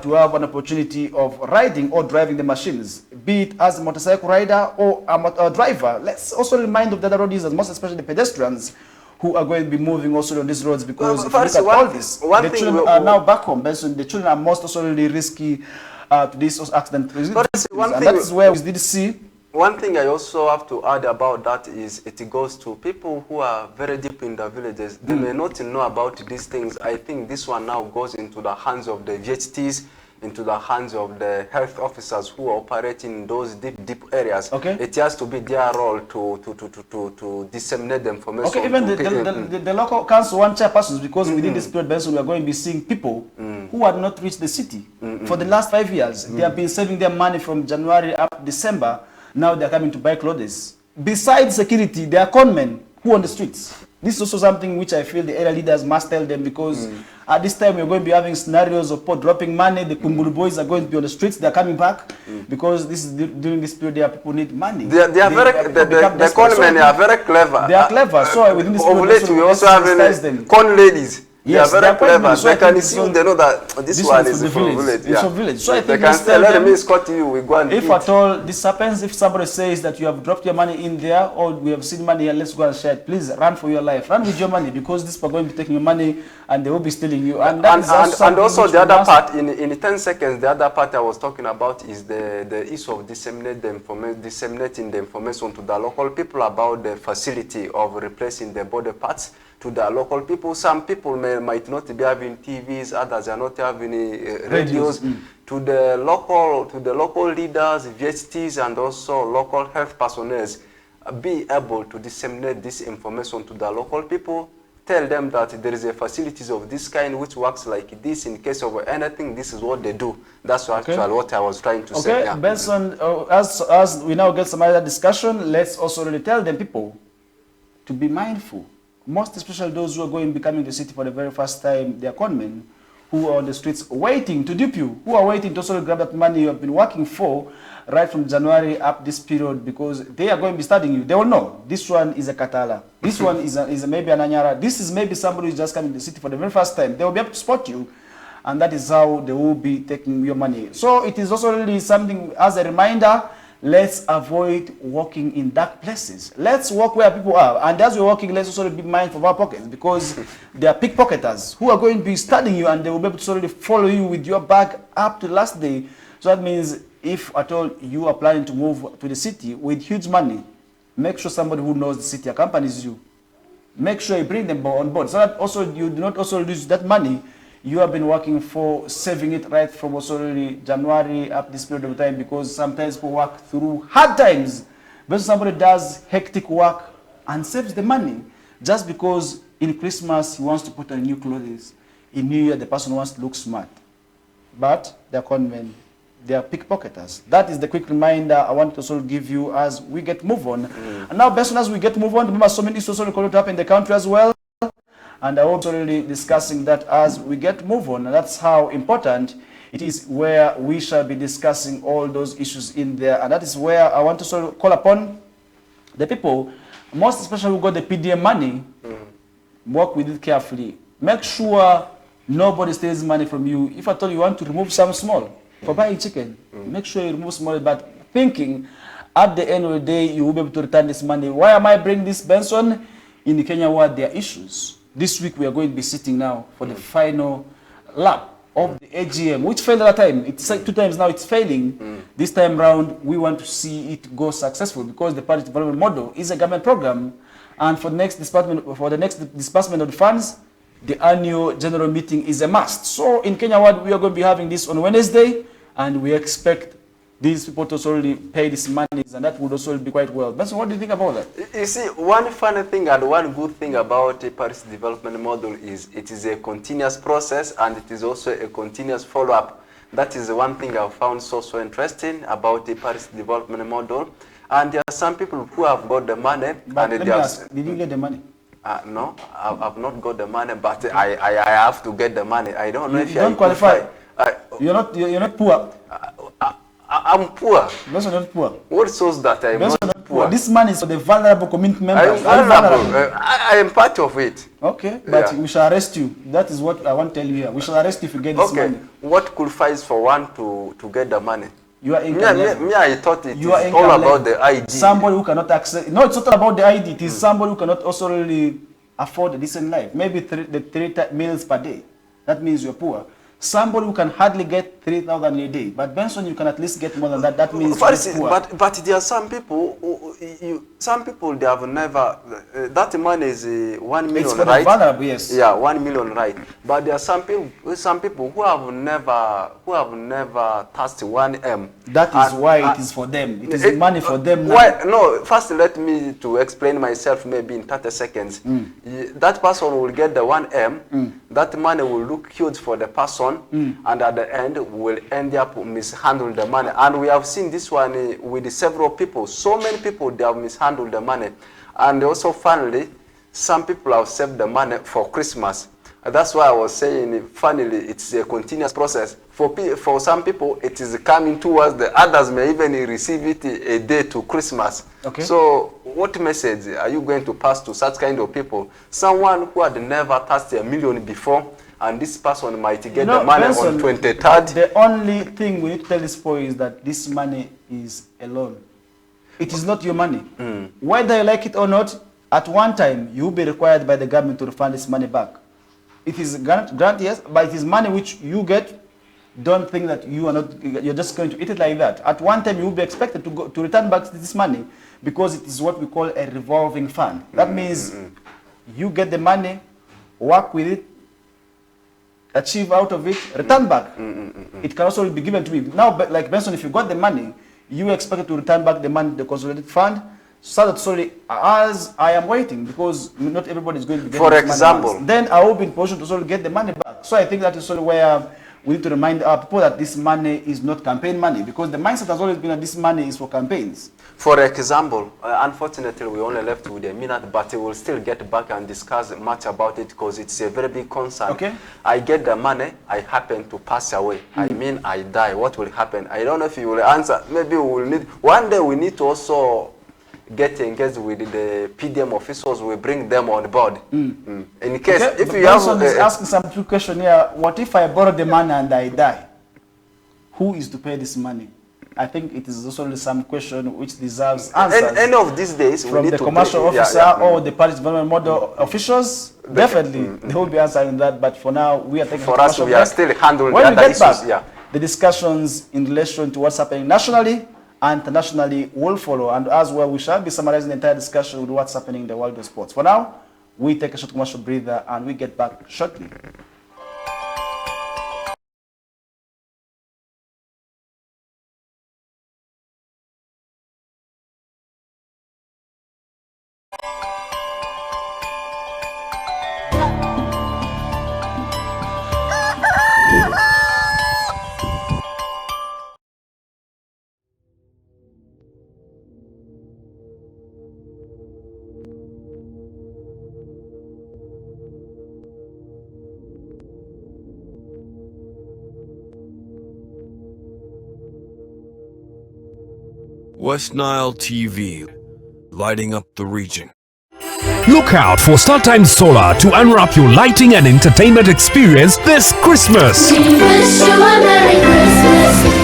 Speaker 2: to have an opportunity of riding or driving the machines, be it as a motorcycle rider or a driver. Let's also remind of the other road users, most especially the pedestrians who are going to be moving also on these roads, because if you look at all this, the children are now back home. The children are most also really risky to this accident. And that is where we did see.
Speaker 1: One thing I also have to add about that is it goes to people who are very deep in the villages. They may not know about these things. I think this one now goes into the hands of the VHTs, into the hands of the health officers who operate in those deep areas.
Speaker 2: Okay.
Speaker 1: It has to be their role to disseminate the information.
Speaker 2: Okay, even the local council one chairpersons, because within this period, we are going to be seeing people who had not reached the city for the last 5 years. They have been saving their money from January up to December. Now they're coming to buy clothes. Besides security, there are conmen who are on the streets. This is also something which I feel the area leaders must tell them, because at this time we're going to be having scenarios of poor dropping money. The Kumbulu boys are going to be on the streets. They're coming back because this is during this period there people need money. The
Speaker 1: conmen are very clever.
Speaker 2: They are clever. So within this period,
Speaker 1: we also have con ladies.
Speaker 2: Yes,
Speaker 1: they are very clever.
Speaker 2: So
Speaker 1: they can see you, they know that this one is from village.
Speaker 2: It's from village. So I think
Speaker 1: they can say, let me escort you, we go and
Speaker 2: if
Speaker 1: eat.
Speaker 2: at all this happens, if somebody says that you have dropped your money in there, or we have seen money here, let's go and share it, please run for your life. Run with your money, because these people are going to be taking your money and they will be stealing you. And
Speaker 1: also the other part, in 10 seconds, the other part I was talking about is the issue of disseminating the information to the local people about the facility of replacing the body parts to the local people. Some people might not be having TVs, others are not having radios. To the local leaders, VHTs, and also local health personnel, be able to disseminate this information to the local people. Tell them that there is a facilities of this kind which works like this. In case of anything, this is what they do. That's actually what I was trying to say.
Speaker 2: Okay, Benson, as we now get some other discussion, let's also really tell them people to be mindful. Most especially those who are going to be coming to the city for the very first time, they are conmen who are on the streets waiting to dupe you, who are waiting to also grab that money you have been working for right from January up this period, because they are going to be studying you. They will know this one is a Katala, this one is maybe an Anyara, this is maybe somebody who is just coming to the city for the very first time. They will be able to spot you, and that is how they will be taking your money. So it is also really something as a reminder. Let's avoid walking in dark places. Let's walk where people are. And as we're walking, let's also be mindful of our pockets, because there are pickpocketers who are going to be studying you, and they will be able to sort of follow you with your bag up to the last day. So that means if at all you are planning to move to the city with huge money, make sure somebody who knows the city accompanies you. Make sure you bring them on board, so that also you do not also lose that money you have been working for, saving it right from also really January up this period of time, because sometimes people work through hard times. But somebody does hectic work and saves the money just because in Christmas he wants to put on new clothes. In New Year the person wants to look smart. But they're conmen, they are pickpocketers. That is the quick reminder I want to also give you as we get move on. And now, based on as we get move on, remember so many issues also going to happen in the country as well. And I also really discussing that as we get move on, and that's how important it is, where we shall be discussing all those issues in there. And that is where I want to sort of call upon the people, most especially who got the PDM money, work with it carefully. Make sure nobody steals money from you. If at all you want to remove some small for buying chicken, make sure you remove small, but thinking at the end of the day you will be able to return this money. Why am I bringing this, Benson? In Kenya, where there are issues. This week we are going to be sitting now for the final lap of the AGM, which failed at that time. It's like 2 times now it's failing. This time round we want to see it go successful, because the party development model is a government program, and for the next disbursement of the funds, the annual general meeting is a must. So in Kenya, we are going to be having this on Wednesday, and we expect these people to also pay this money, and that would also be quite well. Benson, what do you think about that?
Speaker 1: You see, one funny thing and one good thing about the Paris development model is it is a continuous process, and it is also a continuous follow-up. That is the one thing I found so interesting about the Paris development model. And there are some people who have got the money.
Speaker 2: But let me ask, did you get the money?
Speaker 1: No, I've not got the money, but I have to get the money. I don't know if
Speaker 2: you don't qualify. You're not poor.
Speaker 1: I'm poor.
Speaker 2: Benson, not poor.
Speaker 1: What shows that I'm not
Speaker 2: poor. This money is for the vulnerable community members.
Speaker 1: I'm vulnerable. I am part of it.
Speaker 2: Okay, but we shall arrest you. That is what I want to tell you here. We shall arrest you if you get this money.
Speaker 1: What qualifies for one to get the money?
Speaker 2: You are income level.
Speaker 1: Me, I thought it is all about the ID.
Speaker 2: Somebody who cannot access. No, it's not about the ID. It is somebody who cannot also really afford a decent life. Maybe three meals per day. That means you're poor. Somebody who can hardly get 3,000 a day, but Benson, you can at least get more than that. That means you're poor.
Speaker 1: But there are some people they have never. That money is 1 million,
Speaker 2: it's for
Speaker 1: right?
Speaker 2: The vulnerable, yes.
Speaker 1: Yeah, 1 million, right? But there are some people who have never touched 1M.
Speaker 2: That is why it is for them. It is money for them now.
Speaker 1: Why? No, first let me to explain myself maybe in 30 seconds. That person will get the 1M. That money will look huge for the person, and at the end will end up mishandle the money. And we have seen this one with several people. So many people, they have mishandled the money. And also finally, some people have saved the money for Christmas. That's why I was saying, finally, it's a continuous process. For some people, it is coming towards the others may even receive it a day to Christmas.
Speaker 2: Okay.
Speaker 1: So what message are you going to pass to such kind of people? Someone who had never touched $1 million before, and this person might get the money Benson, on 23rd.
Speaker 2: The only thing we need to tell this boy is that this money is a loan. It is not your money. Whether you like it or not, at one time, you will be required by the government to refund this money back. It is grant, yes, but it is money which you get. Don't think that you're just going to eat it like that. At one time, you will be expected to return back this money because it is what we call a revolving fund. That means you get the money, work with it, achieve out of it, return back. It can also be given to me. Now, like Benson, if you got the money, you expect to return back the money, the consolidated fund. So that, sorry, as I am waiting, because not everybody is going to get
Speaker 1: for example,
Speaker 2: money. Then I will be in position to sort of get the money back. So I think that is sort of where we need to remind our people that this money is not campaign money, because the mindset has always been that this money is for campaigns.
Speaker 1: For example, unfortunately, we only left with a minute, but we will still get back and discuss much about it because it's a very big concern.
Speaker 2: Okay.
Speaker 1: I get the money, I happen to pass away. I mean, I die. What will happen? I don't know if you will answer. Maybe we will need, one day we need to also get engaged with the PDM officials, we bring them on board. In case,
Speaker 2: okay,
Speaker 1: if you have...
Speaker 2: is asking some true question here. What if I borrow the money and I die? Who is to pay this money? I think it is also some question which deserves answers.
Speaker 1: Any of these days,
Speaker 2: from the commercial officer or the Paris development model officials, definitely they will be answering that. But for now, we are taking
Speaker 1: for us, we are still handling
Speaker 2: when
Speaker 1: the other
Speaker 2: issues.
Speaker 1: Back,
Speaker 2: the discussions in relation to what's happening nationally and internationally will follow. And as well, we shall be summarizing the entire discussion with what's happening in the world of sports. For now, we take a short commercial breather and we get back shortly.
Speaker 3: West Nile TV, lighting up the region.
Speaker 4: Look out for StarTimes Solar to unwrap your lighting and entertainment experience this Christmas.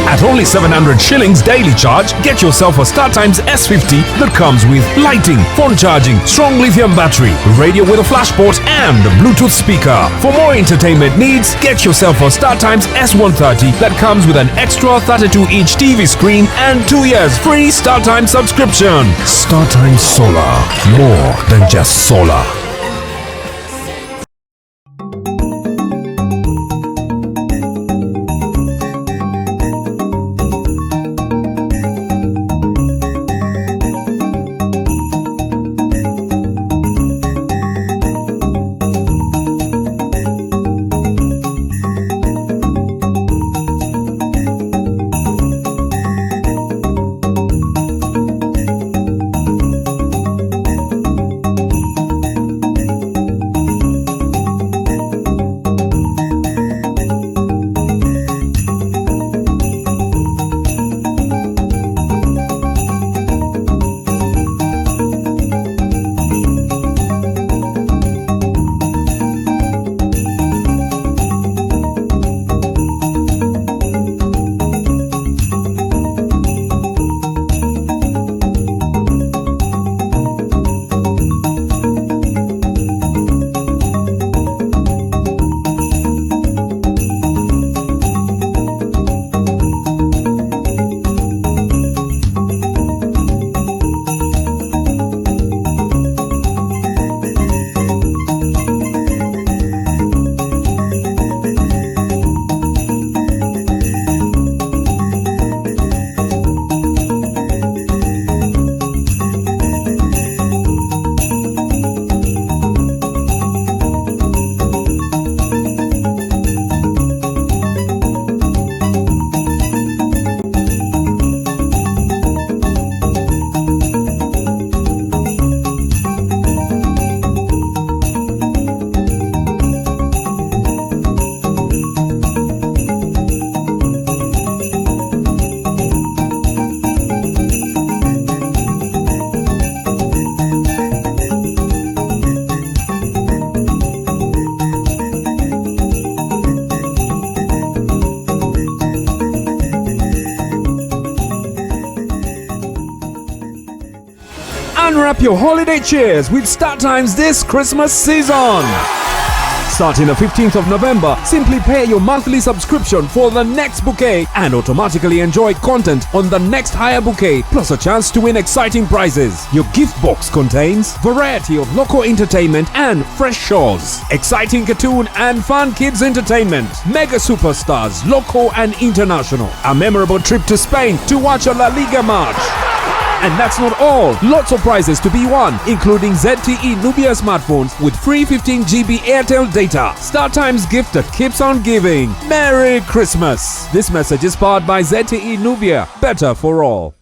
Speaker 4: At only 700 shillings daily charge, get yourself a StarTimes S50 that comes with lighting, phone charging, strong lithium battery, radio with a flash port and a Bluetooth speaker. For more entertainment needs, get yourself a StarTimes S130 that comes with an extra 32-inch TV screen and 2 years free StarTimes subscription. StarTimes Solar, more than just solar. up your holiday cheers with Start Times this Christmas season. Starting the 15th of November, simply pay your monthly subscription for the next bouquet and automatically enjoy content on the next higher bouquet, plus a chance to win exciting prizes. Your gift box contains variety of local entertainment and fresh shows, exciting cartoon and fun kids entertainment, mega superstars, local and international, a memorable trip to Spain to watch a La Liga match. And that's not all. Lots of prizes to be won, including ZTE Nubia smartphones with free 15 GB Airtel data. Star Times gift that keeps on giving. Merry Christmas. This message is powered by ZTE Nubia. Better for all.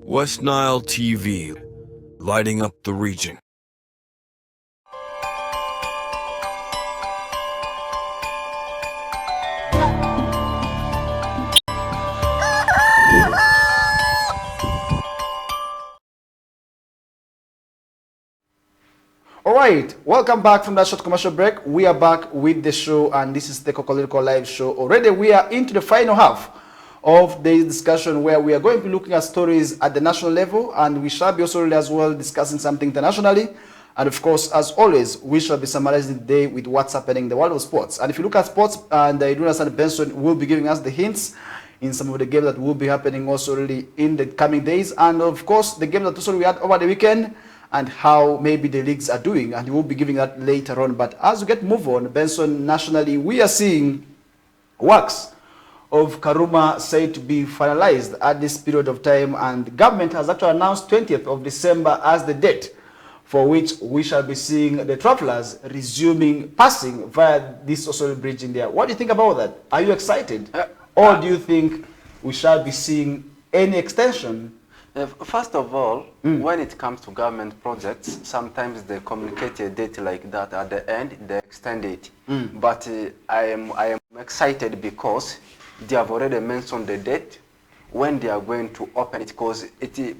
Speaker 3: West Nile TV, lighting up the region.
Speaker 2: All right, welcome back from that short commercial break. We are back with the show, and this is the KOKOLIRIKO live show. Already we are into the final half of the discussion, where we are going to be looking at stories at the national level, and we shall be also really as well discussing something internationally. And of course, as always, we shall be summarizing the day with what's happening in the world of sports. And if you look at sports, and I do understand Benson will be giving us the hints in some of the games that will be happening also really in the coming days. And of course, the game that also we had over the weekend, and how maybe the leagues are doing, and we'll be giving that later on. But as we get move on, Benson, nationally, we are seeing works of Karuma said to be finalized at this period of time, and the government has actually announced 20th of December as the date for which we shall be seeing the travelers resuming passing via this social bridge in there. What do you think about that? Are you excited? Or do you think we shall be seeing any extension?
Speaker 1: First of all, when it comes to government projects, sometimes they communicate a date like that at the end, they extend it. But I am excited because they have already mentioned the date when they are going to open it, because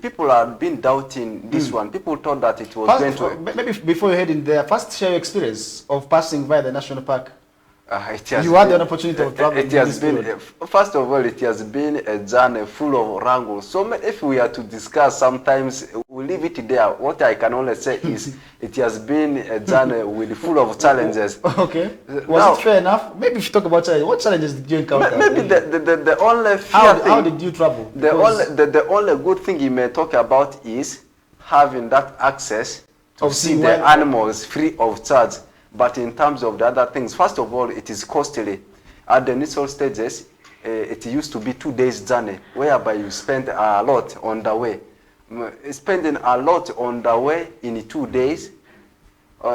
Speaker 1: people have been doubting this one. People thought that it was going to...
Speaker 2: Maybe before you head in there, first share your experience of passing via the national park.
Speaker 1: You
Speaker 2: had an opportunity of traveling.
Speaker 1: It has been, first of all, it has been a journey full of wrangles. So if we are to discuss, sometimes we'll leave it there. What I can only say is it has been a journey with full of challenges.
Speaker 2: Okay. Was it fair enough? Maybe if you talk about challenges, what challenges did you encounter?
Speaker 1: Maybe the only fear thing,
Speaker 2: how did you travel?
Speaker 1: The only good thing you may talk about is having that access to see the animals free of charge. But in terms of the other things, first of all, it is costly. At the initial stages, it used to be 2 days journey, whereby you spend a lot on the way. Spending a lot on the way in 2 days,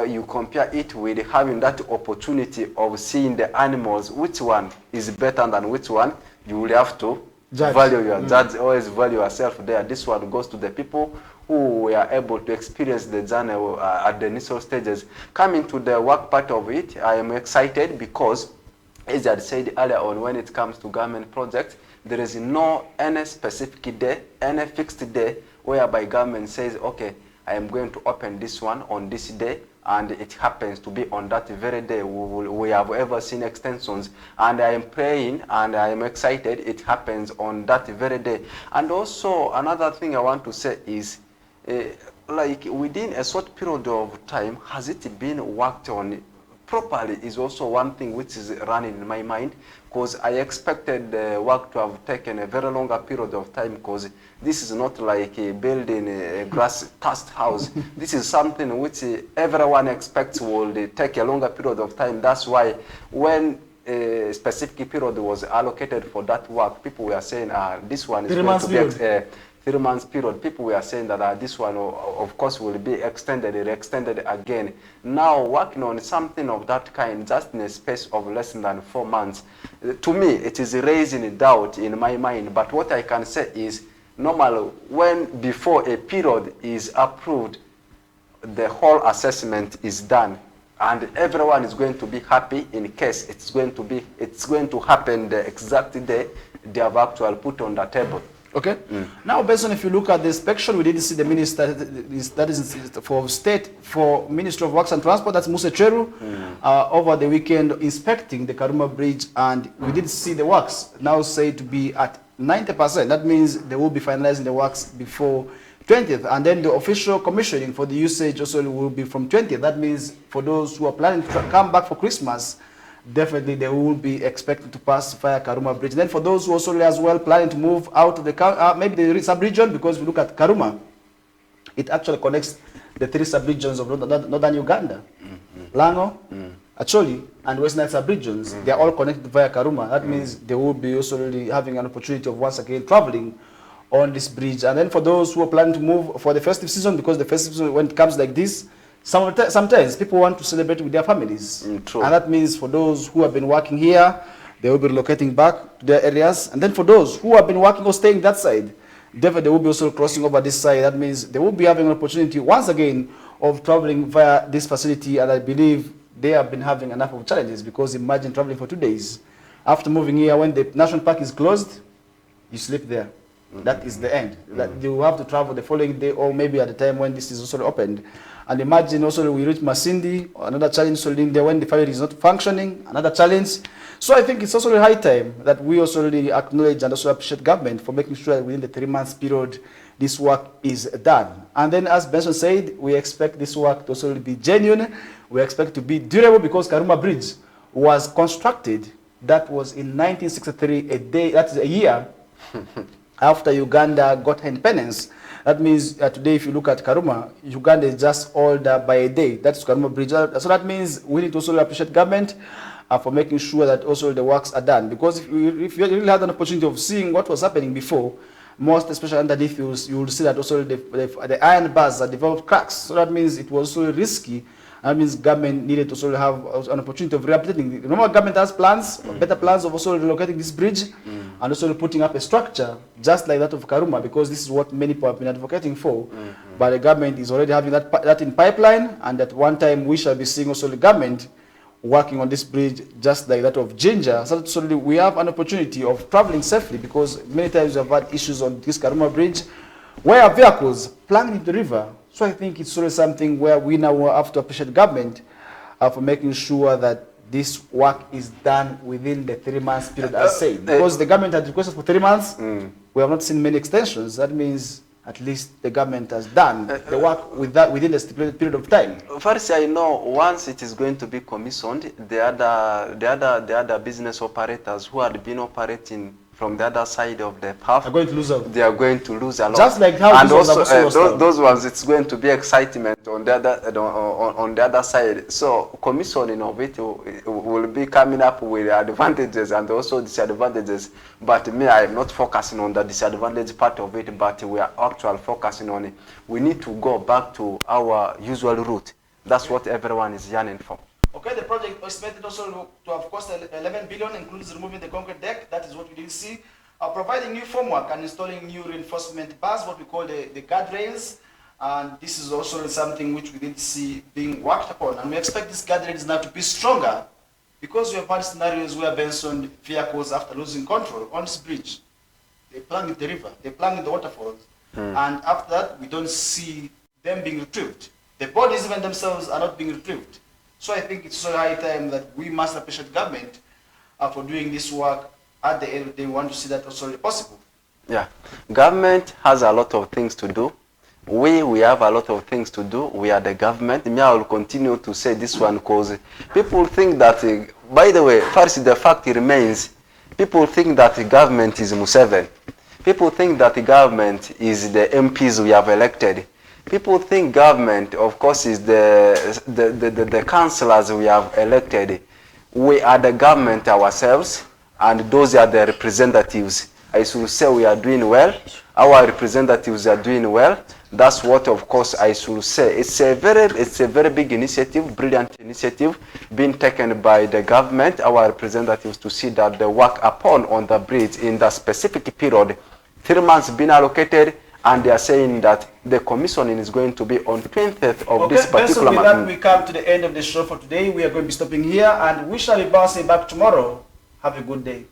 Speaker 1: you compare it with having that opportunity of seeing the animals. Which one is better than which one? You will have to value your judge, always value yourself there. This one goes to the people who were able to experience the journey at the initial stages. Coming to the work part of it, I am excited because, as I said earlier on, when it comes to government projects, there is no any specific day, any fixed day, whereby government says, okay, I am going to open this one on this day, and it happens to be on that very day. We have ever seen extensions, and I am praying and I am excited it happens on that very day. And also another thing I want to say is, like within a short period of time, has it been worked on properly is also one thing which is running in my mind, because I expected the work to have taken a very longer period of time, because this is not like building a grass-thatched house. This is something which everyone expects will take a longer period of time. That's why when a specific period was allocated for that work, people were saying, this one is
Speaker 2: 3
Speaker 1: going
Speaker 2: months
Speaker 1: to be
Speaker 2: period.
Speaker 1: 3 months period. People were saying that this one, of course, will be extended again. Now, working on something of that kind, just in a space of less than 4 months, to me, it is raising doubt in my mind. But what I can say is, normally, when before a period is approved, the whole assessment is done, and everyone is going to be happy in case it's going to happen the exact day they have actually put on the table.
Speaker 2: Okay. Now, based on if you look at the inspection, we did see the minister that is for state for Ministry of Works and Transport, that's Musa Cheru, over the weekend inspecting the Karuma Bridge, and we did see the works now said to be at 90%. That means they will be finalizing the works before 20th, and then the official commissioning for the usage also will be from 20th. That means for those who are planning to come back for Christmas, definitely they will be expected to pass via Karuma Bridge. Then for those who also as well planning to move out of the maybe the sub-region, because we look at Karuma, it actually connects the 3 sub-regions of northern Uganda, Lango, Acholi, and Western sub-regions. They are all connected via Karuma. That means they will be also having an opportunity of once again traveling on this bridge. And then for those who are planning to move for the festive season, because the festive season, when it comes like this, sometimes people want to celebrate with their families.
Speaker 1: True.
Speaker 2: And that means for those who have been working here, they will be relocating back to their areas. And then for those who have been working or staying that side, definitely they will be also crossing over this side. That means they will be having an opportunity once again of traveling via this facility. And I believe they have been having enough of challenges, because imagine traveling for 2 days. After moving here, when the national park is closed, you sleep there. That is the end. That you have to travel the following day, or maybe at the time when this is also opened. And imagine also we reach Masindi, another challenge. So there when the fire is not functioning, another challenge. So I think it's also high time that we also really acknowledge and also appreciate government for making sure that within the 3 months period, this work is done. And then, as Benson said, we expect this work to also be genuine. We expect to be durable, because Karuma Bridge was constructed, that was in 1963, that is a year after Uganda got independence. That means today, if you look at Karuma, Uganda is just older by a day. That's Karuma Bridge. So that means we need to also appreciate government for making sure that also the works are done. Because if you really had an opportunity of seeing what was happening before, most especially underneath, you will see that also the iron bars had developed cracks. So that means it was so risky. That means government needed to also have an opportunity of rehabilitating. The normal government has plans, better plans of also relocating this bridge, and also putting up a structure just like that of Karuma, because this is what many people have been advocating for. But the government is already having that in pipeline, and at one time we shall be seeing also the government working on this bridge just like that of Ginger. So we have an opportunity of traveling safely, because many times we have had issues on this Karuma Bridge where vehicles plunged into the river. So I think it's sort of something where we now have to appreciate government for making sure that this work is done within the 3 months period, as said. Because the government had requested for 3 months, we have not seen many extensions. That means at least the government has done the work within the stipulated period of time.
Speaker 1: First, I know once it is going to be commissioned, the other business operators who had been operating from the other side of the path
Speaker 2: are going to lose out.
Speaker 1: They are going to lose a lot.
Speaker 2: Just like how
Speaker 1: and also those ones, it's going to be excitement on the other side. So commissioning of it will be coming up with advantages and also disadvantages. But me, I am not focusing on the disadvantage part of it, but we are actually focusing on it. We need to go back to our usual route. That's what everyone is yearning for.
Speaker 2: Okay, the project was estimated also to have cost 11 billion, includes removing the concrete deck. That is what we did see. Providing new formwork and installing new reinforcement bars, what we call the guardrails. And this is also something which we did see being worked upon. And we expect these guardrails now to be stronger, because we have had scenarios where Benson vehicles, after losing control on this bridge, they plunge in the river, they plunge in the waterfalls. And after that, we don't see them being retrieved. The bodies even themselves are not being retrieved. So I think it's so high time that we must appreciate government for doing this work. At the end of the day, we want to see that also possible.
Speaker 1: Yeah, government has a lot of things to do. We have a lot of things to do. We are the government. Me, I will continue to say this one because people think that, by the way, first the fact remains, people think that the government is Museveni. People think that the government is the MPs we have elected. People think government, of course, is the councillors we have elected. we are the government ourselves, and those are the representatives. I should say we are doing well. Our representatives are doing well. That's what, of course, I should say. It's a very big initiative, brilliant initiative, being taken by the government, our representatives, to see that the work upon on the bridge in the specific period, 3 months been allocated, and they are saying that the commissioning is going to be on 20th of this particular month.
Speaker 2: With that, we come to the end of the show for today. We are going to be stopping here, and we shall be bouncing back tomorrow. Have a good day.